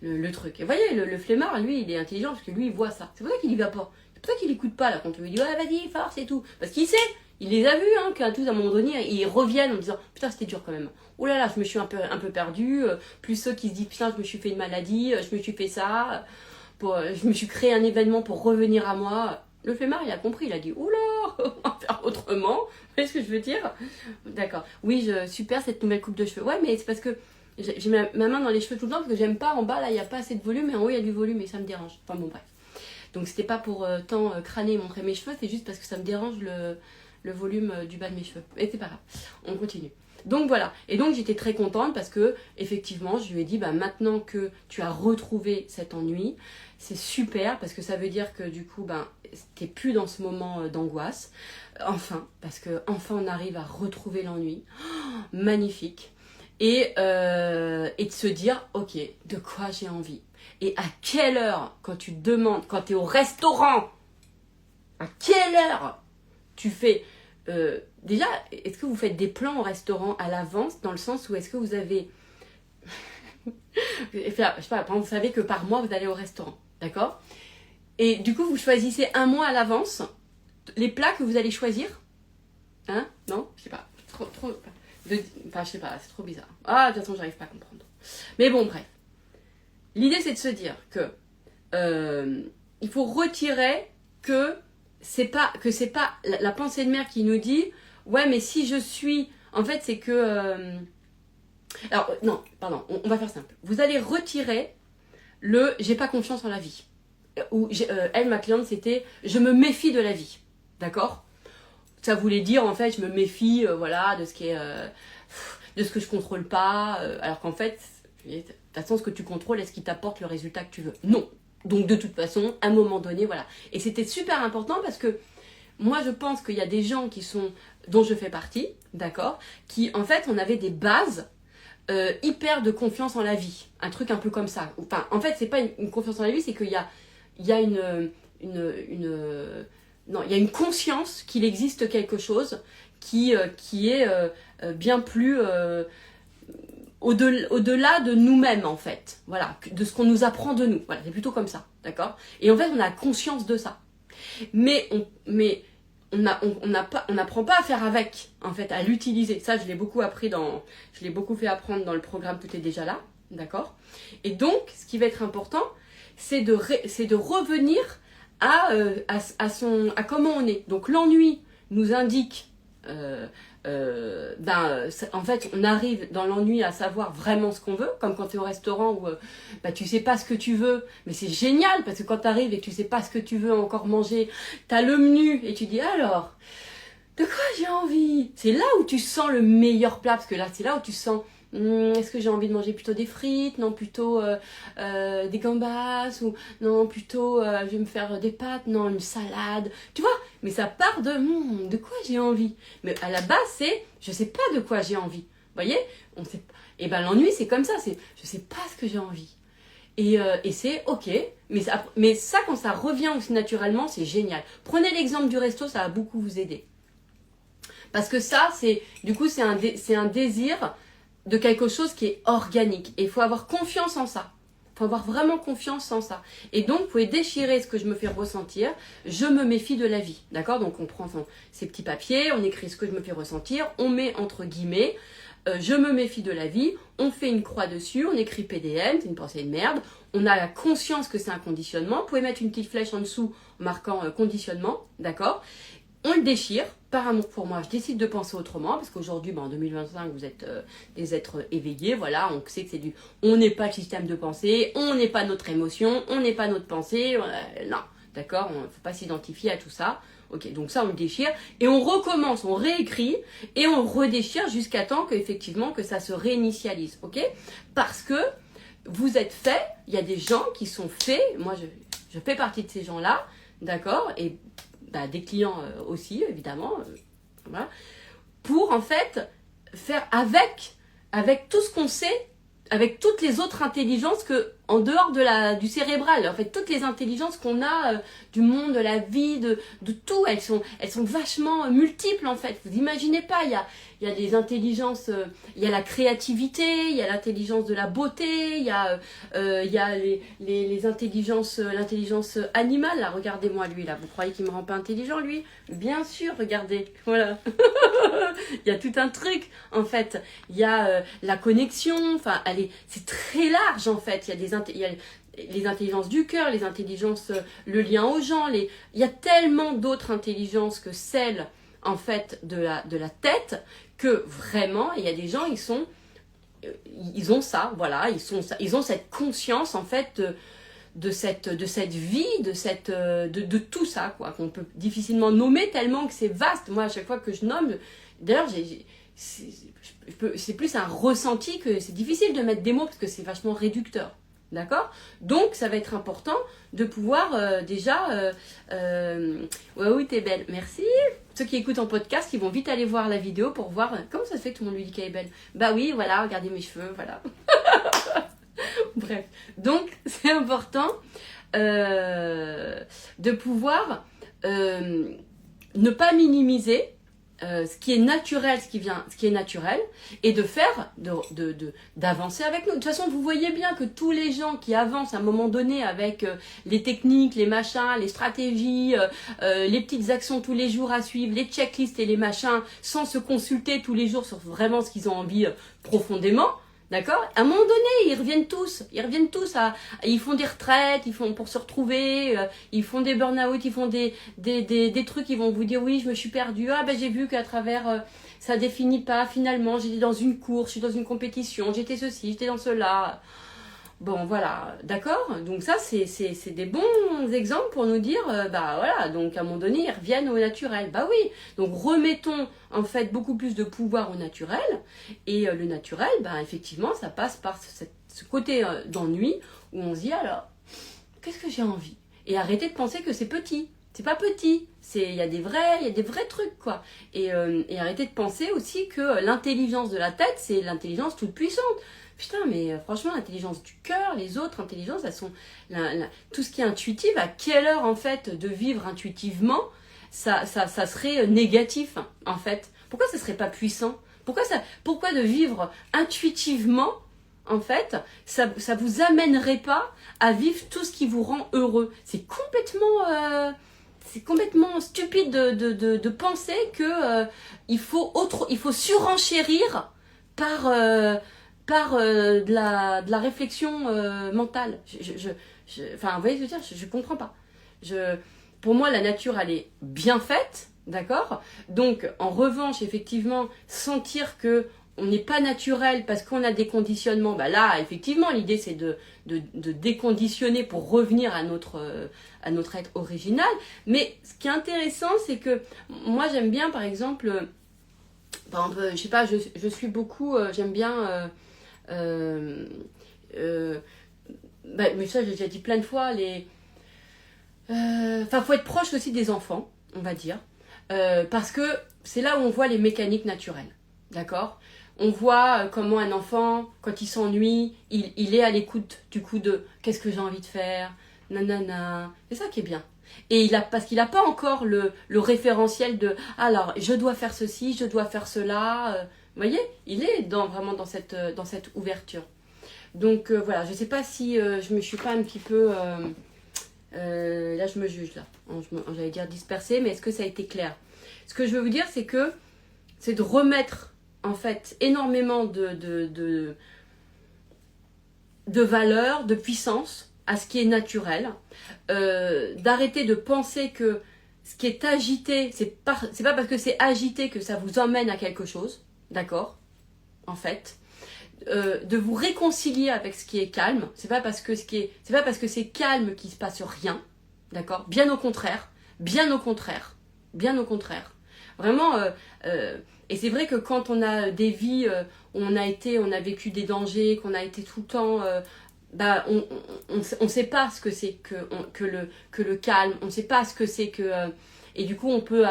le truc. Et vous voyez, le flemmard, lui, il est intelligent parce que lui, il voit ça. C'est pour ça qu'il y va pas. C'est pour ça qu'il écoute pas là quand on lui dit ouais, vas-y, force et tout. Parce qu'il sait, il les a vus, hein, qu'à tous à un moment donné, ils reviennent en disant putain, c'était dur quand même. Oh là là, je me suis un peu perdue. Plus ceux qui se disent putain, je me suis fait une maladie, je me suis fait ça, je me suis créé un événement pour revenir à moi. Le flemmard, il a compris, il a dit oula, on va faire autrement. Vous voyez ce que je veux dire ? D'accord. Oui, super cette nouvelle coupe de cheveux. Ouais, mais c'est parce que j'ai ma main dans les cheveux tout le temps parce que j'aime pas. En bas, là, il n'y a pas assez de volume, et en haut, il y a du volume et ça me dérange. Enfin bon, bref. Donc, c'était pas pour tant crâner et montrer mes cheveux, c'est juste parce que ça me dérange le volume du bas de mes cheveux. Et c'est pas grave. On continue. Donc voilà. Et donc, j'étais très contente parce que, effectivement, je lui ai dit, bah, maintenant que tu as retrouvé cet ennui, c'est super parce que ça veut dire que du coup, ben, t'es plus dans ce moment d'angoisse. Enfin, parce que enfin on arrive à retrouver l'ennui. Oh, magnifique. Et de se dire, ok, de quoi j'ai envie. Et à quelle heure, quand tu demandes, quand tu es au restaurant, à quelle heure tu fais... déjà, est-ce que vous faites des plans au restaurant à l'avance, dans le sens où est-ce que vous avez... je sais pas, par exemple, vous savez que par mois, vous allez au restaurant, d'accord ? Et du coup, vous choisissez 1 mois à l'avance les plats que vous allez choisir. Hein ? Non ? Je sais pas. Enfin, je sais pas, c'est trop bizarre. Ah, de toute façon, j'arrive pas à comprendre. Mais bon, bref. L'idée, c'est de se dire que il faut retirer que c'est pas la pensée de mère qui nous dit ouais, mais si je suis... En fait, c'est que... Alors, non, pardon, on va faire simple. Vous allez retirer le j'ai pas confiance en la vie. Ou elle, ma cliente, c'était je me méfie de la vie. D'accord ? Ça voulait dire en fait je me méfie voilà, de ce qui est de ce que je contrôle pas, alors qu'en fait de toute façon ce que tu contrôles, est-ce qu'il t'apporte le résultat que tu veux ? Non. Donc de toute façon à un moment donné voilà. Et c'était super important parce que moi je pense qu'il y a des gens dont je fais partie, d'accord, qui en fait on avait des bases hyper de confiance en la vie. Un truc un peu comme ça. Enfin, en fait, c'est pas une confiance en la vie, c'est qu'il y a non, il y a une conscience qu'il existe quelque chose qui est bien plus au-delà de nous-mêmes, en fait. Voilà, de ce qu'on nous apprend de nous. Voilà, c'est plutôt comme ça, d'accord? Et en fait, on a conscience de ça. Mais on n'apprend pas à faire avec, en fait, à l'utiliser. Ça, je l'ai beaucoup fait apprendre dans le programme Tout est déjà là, d'accord? Et donc, ce qui va être important, c'est de revenir à comment on est. Donc, l'ennui nous indique, en fait, on arrive dans l'ennui à savoir vraiment ce qu'on veut, comme quand tu es au restaurant où tu sais pas ce que tu veux, mais c'est génial parce que quand tu arrives et que tu sais pas ce que tu veux encore manger, tu as le menu et tu dis alors, de quoi j'ai envie? C'est là où tu sens le meilleur plat, parce que là, c'est là où tu sens est-ce que j'ai envie de manger plutôt des frites? Non, plutôt des gambas? Ou non, plutôt je vais me faire des pâtes? Non, une salade. Tu vois? Mais ça part de quoi j'ai envie. Mais à la base, c'est je sais pas de quoi j'ai envie. Vous voyez? Et ben l'ennui, c'est comme ça. C'est je sais pas ce que j'ai envie. Et c'est ok. Mais ça, quand ça revient aussi naturellement, c'est génial. Prenez l'exemple du resto, ça va beaucoup vous aider. Parce que ça, c'est un désir de quelque chose qui est organique. Et il faut avoir confiance en ça. Il faut avoir vraiment confiance en ça. Et donc, vous pouvez déchirer ce que je me fais ressentir. Je me méfie de la vie. D'accord? Donc, on prend ces petits papiers, on écrit ce que je me fais ressentir, on met entre guillemets, je me méfie de la vie, on fait une croix dessus, on écrit PDM, c'est une pensée de merde. On a la conscience que c'est un conditionnement. Vous pouvez mettre une petite flèche en dessous marquant conditionnement. D'accord? On le déchire, par amour pour moi, je décide de penser autrement, parce qu'aujourd'hui, en 2025, vous êtes des êtres éveillés, voilà, on sait que c'est on n'est pas le système de pensée, on n'est pas notre émotion, on n'est pas notre pensée, non, d'accord, il ne faut pas s'identifier à tout ça, ok, donc ça on le déchire, et on recommence, on réécrit, et on redéchire jusqu'à temps qu'effectivement, que ça se réinitialise, ok, parce que vous êtes fait, il y a des gens qui sont faits, moi je fais partie de ces gens-là, d'accord, et des clients aussi, évidemment, voilà, pour en fait faire avec tout ce qu'on sait, avec toutes les autres intelligences que en dehors du cérébral, en fait, toutes les intelligences qu'on a du monde, de la vie, de tout, elles sont vachement multiples en fait. Vous imaginez pas, il y a des intelligences, il y a la créativité, il y a l'intelligence de la beauté, il y a les intelligences, l'intelligence animale. Là, regardez-moi lui là, vous croyez qu'il me rend pas intelligent lui? Bien sûr, regardez, voilà. Il y a tout un truc en fait. Il y a la connexion, enfin, c'est très large en fait. Il y a les intelligences du cœur, les intelligences, le lien aux gens, il y a tellement d'autres intelligences que celles en fait de la tête, que vraiment il y a des gens, ils ont ça, voilà, ils ont cette conscience en fait de cette vie, de tout ça, quoi, qu'on peut difficilement nommer tellement que c'est vaste. Moi, à chaque fois que je nomme, d'ailleurs, c'est plus un ressenti, que c'est difficile de mettre des mots parce que c'est vachement réducteur. D'accord? Donc, ça va être important de pouvoir déjà... ouais, oui, t'es belle. Merci. Ceux qui écoutent en podcast, ils vont vite aller voir la vidéo pour voir comment ça se fait que tout le monde lui dit qu'elle est belle. Bah oui, voilà, regardez mes cheveux, voilà. Bref. Donc, c'est important de pouvoir ne pas minimiser ce qui est naturel, ce qui est naturel, et de faire, d'avancer avec nous. De toute façon, vous voyez bien que tous les gens qui avancent à un moment donné avec les techniques, les machins, les stratégies, les petites actions tous les jours à suivre, les checklists et les machins, sans se consulter tous les jours sur vraiment ce qu'ils ont envie profondément. D'accord? À un moment donné, ils reviennent tous ils font des retraites, pour se retrouver, ils font des burn-out, ils font des trucs, ils vont vous dire oui, je me suis perdu, j'ai vu qu'à travers ça définit pas, finalement, j'étais dans une course, je suis dans une compétition, j'étais ceci, j'étais dans cela. Bon, voilà, d'accord? Donc ça, c'est des bons exemples pour nous dire, voilà, donc à un moment donné, ils reviennent au naturel. Bah oui, donc remettons en fait beaucoup plus de pouvoir au naturel. Et le naturel, effectivement, ça passe par ce côté d'ennui où on se dit, alors, qu'est-ce que j'ai envie? Et arrêtez de penser que c'est petit. C'est pas petit. Il y a des vrais trucs, quoi. Et arrêtez de penser aussi que l'intelligence de la tête, c'est l'intelligence toute puissante. Putain, mais franchement, l'intelligence du cœur, les autres intelligences, elles sont... tout ce qui est intuitif, à quelle heure, en fait, de vivre intuitivement, ça serait négatif, en fait. Pourquoi ça serait pas puissant? Pourquoi de vivre intuitivement, en fait, ça vous amènerait pas à vivre tout ce qui vous rend heureux? C'est complètement stupide de penser que il faut surenchérir par de la réflexion mentale. Enfin, vous voyez ce que je veux dire? Je comprends pas. Pour moi, la nature, elle est bien faite, d'accord? Donc, en revanche, effectivement, sentir que on n'est pas naturel parce qu'on a des conditionnements, bah là, effectivement, l'idée, c'est de déconditionner pour revenir à notre être original. Mais ce qui est intéressant, c'est que moi, j'aime bien, par exemple, je sais pas, je suis beaucoup, j'aime bien... mais ça, j'ai déjà dit plein de fois, faut être proche aussi des enfants, on va dire, parce que c'est là où on voit les mécaniques naturelles, d'accord? On voit comment un enfant, quand il s'ennuie, il est à l'écoute du coup de qu'est-ce que j'ai envie de faire, nanana, c'est ça qui est bien. Et parce qu'il n'a pas encore le référentiel de alors je dois faire ceci, je dois faire cela. Vous voyez, il est vraiment dans cette ouverture. Donc voilà, je ne sais pas si je me suis pas un petit peu... là, je me juge, là. J'allais dire dispersée, mais est-ce que ça a été clair? Ce que je veux vous dire, c'est de remettre, en fait, énormément de valeur, de puissance à ce qui est naturel. D'arrêter de penser que ce qui est agité, c'est pas parce que c'est agité que ça vous emmène à quelque chose. D'accord? En fait. De vous réconcilier avec ce qui est calme. C'est pas parce que c'est calme qu'il se passe rien, d'accord? Bien au contraire, bien au contraire, bien au contraire. Vraiment, et c'est vrai que quand on a des vies, on a vécu des dangers, qu'on a été tout le temps, on sait pas ce que c'est que le calme, on sait pas ce que c'est que, et du coup on peut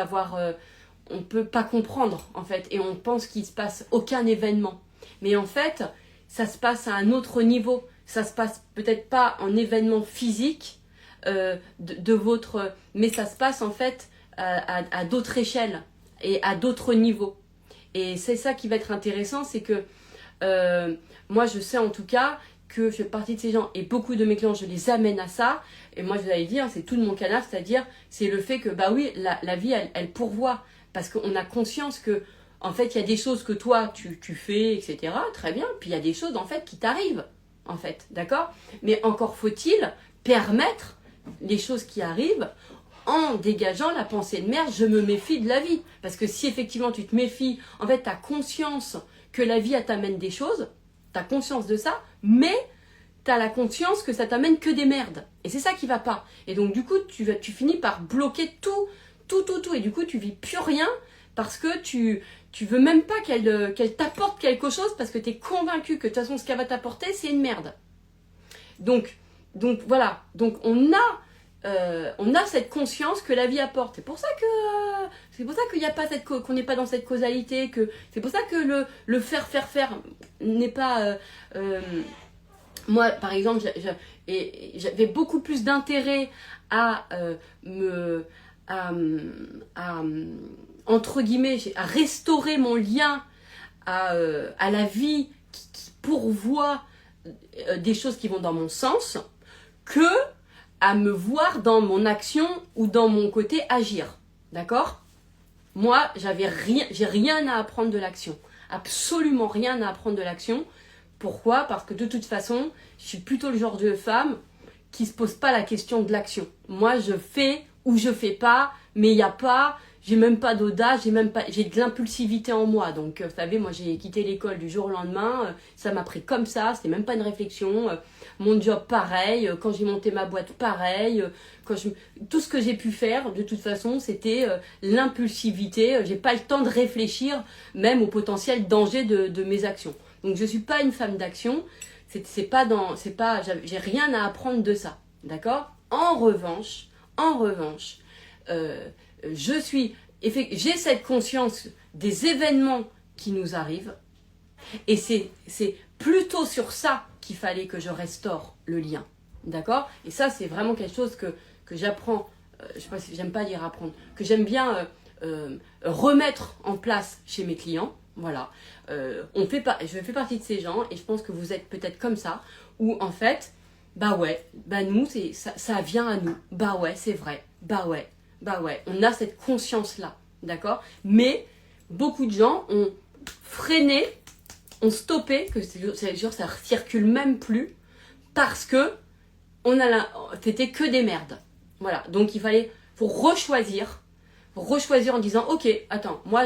pas comprendre en fait, et on pense qu'il se passe aucun événement. Mais en fait, ça se passe à un autre niveau. Ça se passe peut-être pas en événement physique de votre... Mais ça se passe en fait à d'autres échelles et à d'autres niveaux. Et c'est ça qui va être intéressant, c'est que moi je sais en tout cas que je fais partie de ces gens et beaucoup de mes clients, je les amène à ça. Et moi je vous avais dit, c'est tout de mon canal, c'est-à-dire c'est le fait que bah oui, la vie elle pourvoit. Parce qu'on a conscience que en fait, il y a des choses que toi, tu fais, etc. Très bien. Puis il y a des choses, en fait, qui t'arrivent. En fait, d'accord? Mais encore faut-il permettre les choses qui arrivent en dégageant la pensée de merde, je me méfie de la vie. Parce que si effectivement tu te méfies, en fait, tu as conscience que la vie, elle t'amène des choses. Tu as conscience de ça. Mais tu as la conscience que ça t'amène que des merdes. Et c'est ça qui va pas. Et donc, du coup, tu finis par bloquer tout. Et du coup, tu vis plus rien parce que tu veux même pas qu'elle t'apporte quelque chose parce que tu es convaincu que de toute façon ce qu'elle va t'apporter c'est une merde. Donc voilà, donc on a cette conscience que la vie apporte. C'est pour ça qu'il n'y a pas qu'on n'est pas dans cette causalité, c'est pour ça que le faire n'est pas moi par exemple j'avais beaucoup plus d'intérêt à entre guillemets, à restaurer mon lien à la vie qui pourvoit des choses qui vont dans mon sens, que à me voir dans mon action ou dans mon côté agir. D'accord? Moi, j'ai rien à apprendre de l'action. Absolument rien à apprendre de l'action. Pourquoi? Parce que de toute façon, je suis plutôt le genre de femme qui se pose pas la question de l'action. Moi, je fais ou je fais pas, mais il n'y a pas, j'ai même pas d'audace, j'ai de l'impulsivité en moi. Donc, vous savez, moi, j'ai quitté l'école du jour au lendemain, ça m'a pris comme ça, c'était même pas une réflexion. Mon job, pareil, quand j'ai monté ma boîte, pareil, tout ce que j'ai pu faire, de toute façon, c'était l'impulsivité. J'ai pas le temps de réfléchir, même au potentiel danger de mes actions. Donc, je suis pas une femme d'action. J'ai rien à apprendre de ça, d'accord? En revanche, j'ai cette conscience des événements qui nous arrivent, et c'est plutôt sur ça qu'il fallait que je restaure le lien, d'accord? Et ça, c'est vraiment quelque chose que j'apprends, je sais pas si j'aime pas dire apprendre, que j'aime bien remettre en place chez mes clients, voilà. Je fais partie de ces gens, et je pense que vous êtes peut-être comme ça, où en fait, bah ouais, bah nous, ça vient à nous, bah ouais, c'est vrai, bah ouais, on a cette conscience-là, d'accord? Mais beaucoup de gens ont freiné, ont stoppé, que ça circule même plus, parce que c'était que des merdes. Voilà, donc faut rechoisir en disant, ok, attends, moi,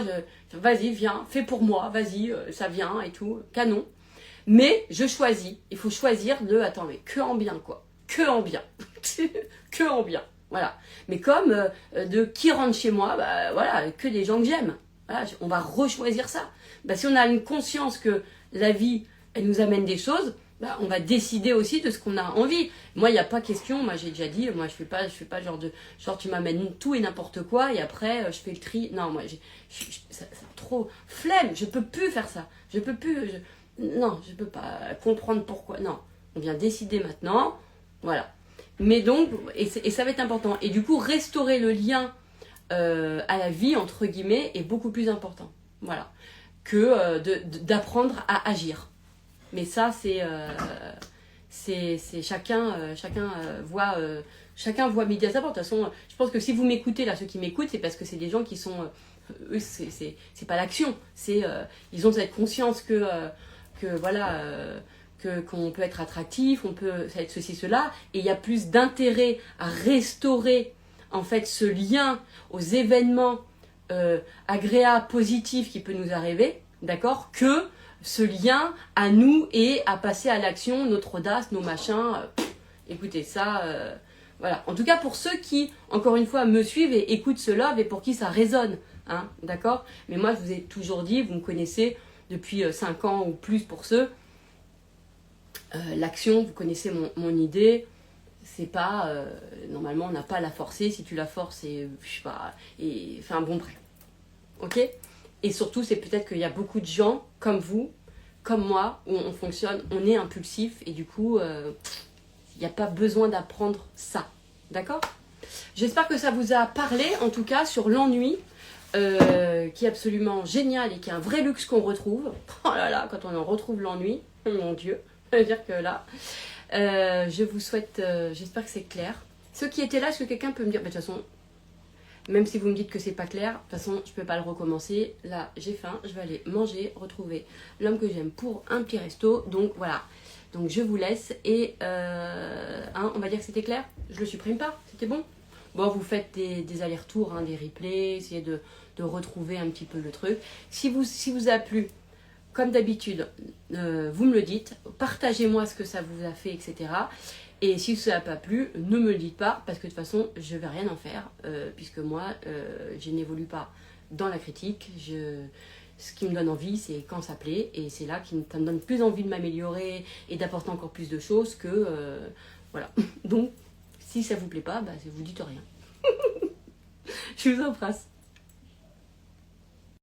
vas-y, viens, fais pour moi, vas-y, ça vient et tout, canon. Mais je choisis, il faut choisir attends, mais que en bien, quoi, que en bien, que en bien, voilà. Mais comme de qui rentre chez moi, bah voilà, que des gens que j'aime. Voilà, on va rechoisir ça. Bah, si on a une conscience que la vie, elle nous amène des choses, bah, on va décider aussi de ce qu'on a envie. Moi, il n'y a pas question, moi j'ai déjà dit, moi je fais pas genre tu m'amènes tout et n'importe quoi et après je fais le tri. Non, moi c'est trop flemme, je peux plus faire ça. Non, je peux pas comprendre pourquoi. Non, on vient décider maintenant, voilà. Mais donc, et ça va être important. Et du coup, restaurer le lien à la vie, entre guillemets, est beaucoup plus important. Voilà. Que d'apprendre à agir. Mais ça, c'est chacun voit midi à sa porte. De toute façon, je pense que si vous m'écoutez, là, ceux qui m'écoutent, c'est parce que c'est des gens qui sont... eux, c'est pas l'action. Ils ont cette conscience que voilà... qu'on peut être attractif, on peut être ceci, cela, et il y a plus d'intérêt à restaurer en fait ce lien aux événements agréables, positifs qui peut nous arriver, d'accord, que ce lien à nous et à passer à l'action, notre audace, nos machins. Écoutez, ça, voilà. En tout cas, pour ceux qui, encore une fois, me suivent et écoutent ce love et pour qui ça résonne, hein, d'accord. Mais moi, je vous ai toujours dit, vous me connaissez depuis 5 ans ou plus pour ceux. L'action, vous connaissez mon idée, c'est pas... normalement, on n'a pas à la forcer. Si tu la forces, je sais pas... Enfin, bon, bref. Ok ? Et surtout, c'est peut-être qu'il y a beaucoup de gens, comme vous, comme moi, où on fonctionne, on est impulsif, et du coup, il n'y a pas besoin d'apprendre ça. D'accord ? J'espère que ça vous a parlé, en tout cas, sur l'ennui, qui est absolument génial et qui est un vrai luxe qu'on retrouve. Oh là là, quand on en retrouve l'ennui, mon Dieu, ça veut dire que là, je vous souhaite, j'espère que c'est clair. Ceux qui étaient là, est-ce que quelqu'un peut me dire, de toute façon, même si vous me dites que c'est pas clair, de toute façon, je peux pas le recommencer. Là, j'ai faim, je vais aller manger, retrouver l'homme que j'aime pour un petit resto. Donc voilà. Donc je vous laisse et on va dire que c'était clair. Je le supprime pas, c'était bon. Bon, vous faites des allers-retours, hein, des replays, essayez de retrouver un petit peu le truc. Si vous a plu, comme d'habitude, vous me le dites. Partagez-moi ce que ça vous a fait, etc. Et si ça n'a pas plu, ne me le dites pas, parce que de toute façon, je ne vais rien en faire, puisque moi, je n'évolue pas dans la critique. Ce qui me donne envie, c'est quand ça plaît, et c'est là que ça me donne plus envie de m'améliorer et d'apporter encore plus de choses que... voilà. Donc, si ça vous plaît pas, bah, vous dites rien. Je vous embrasse.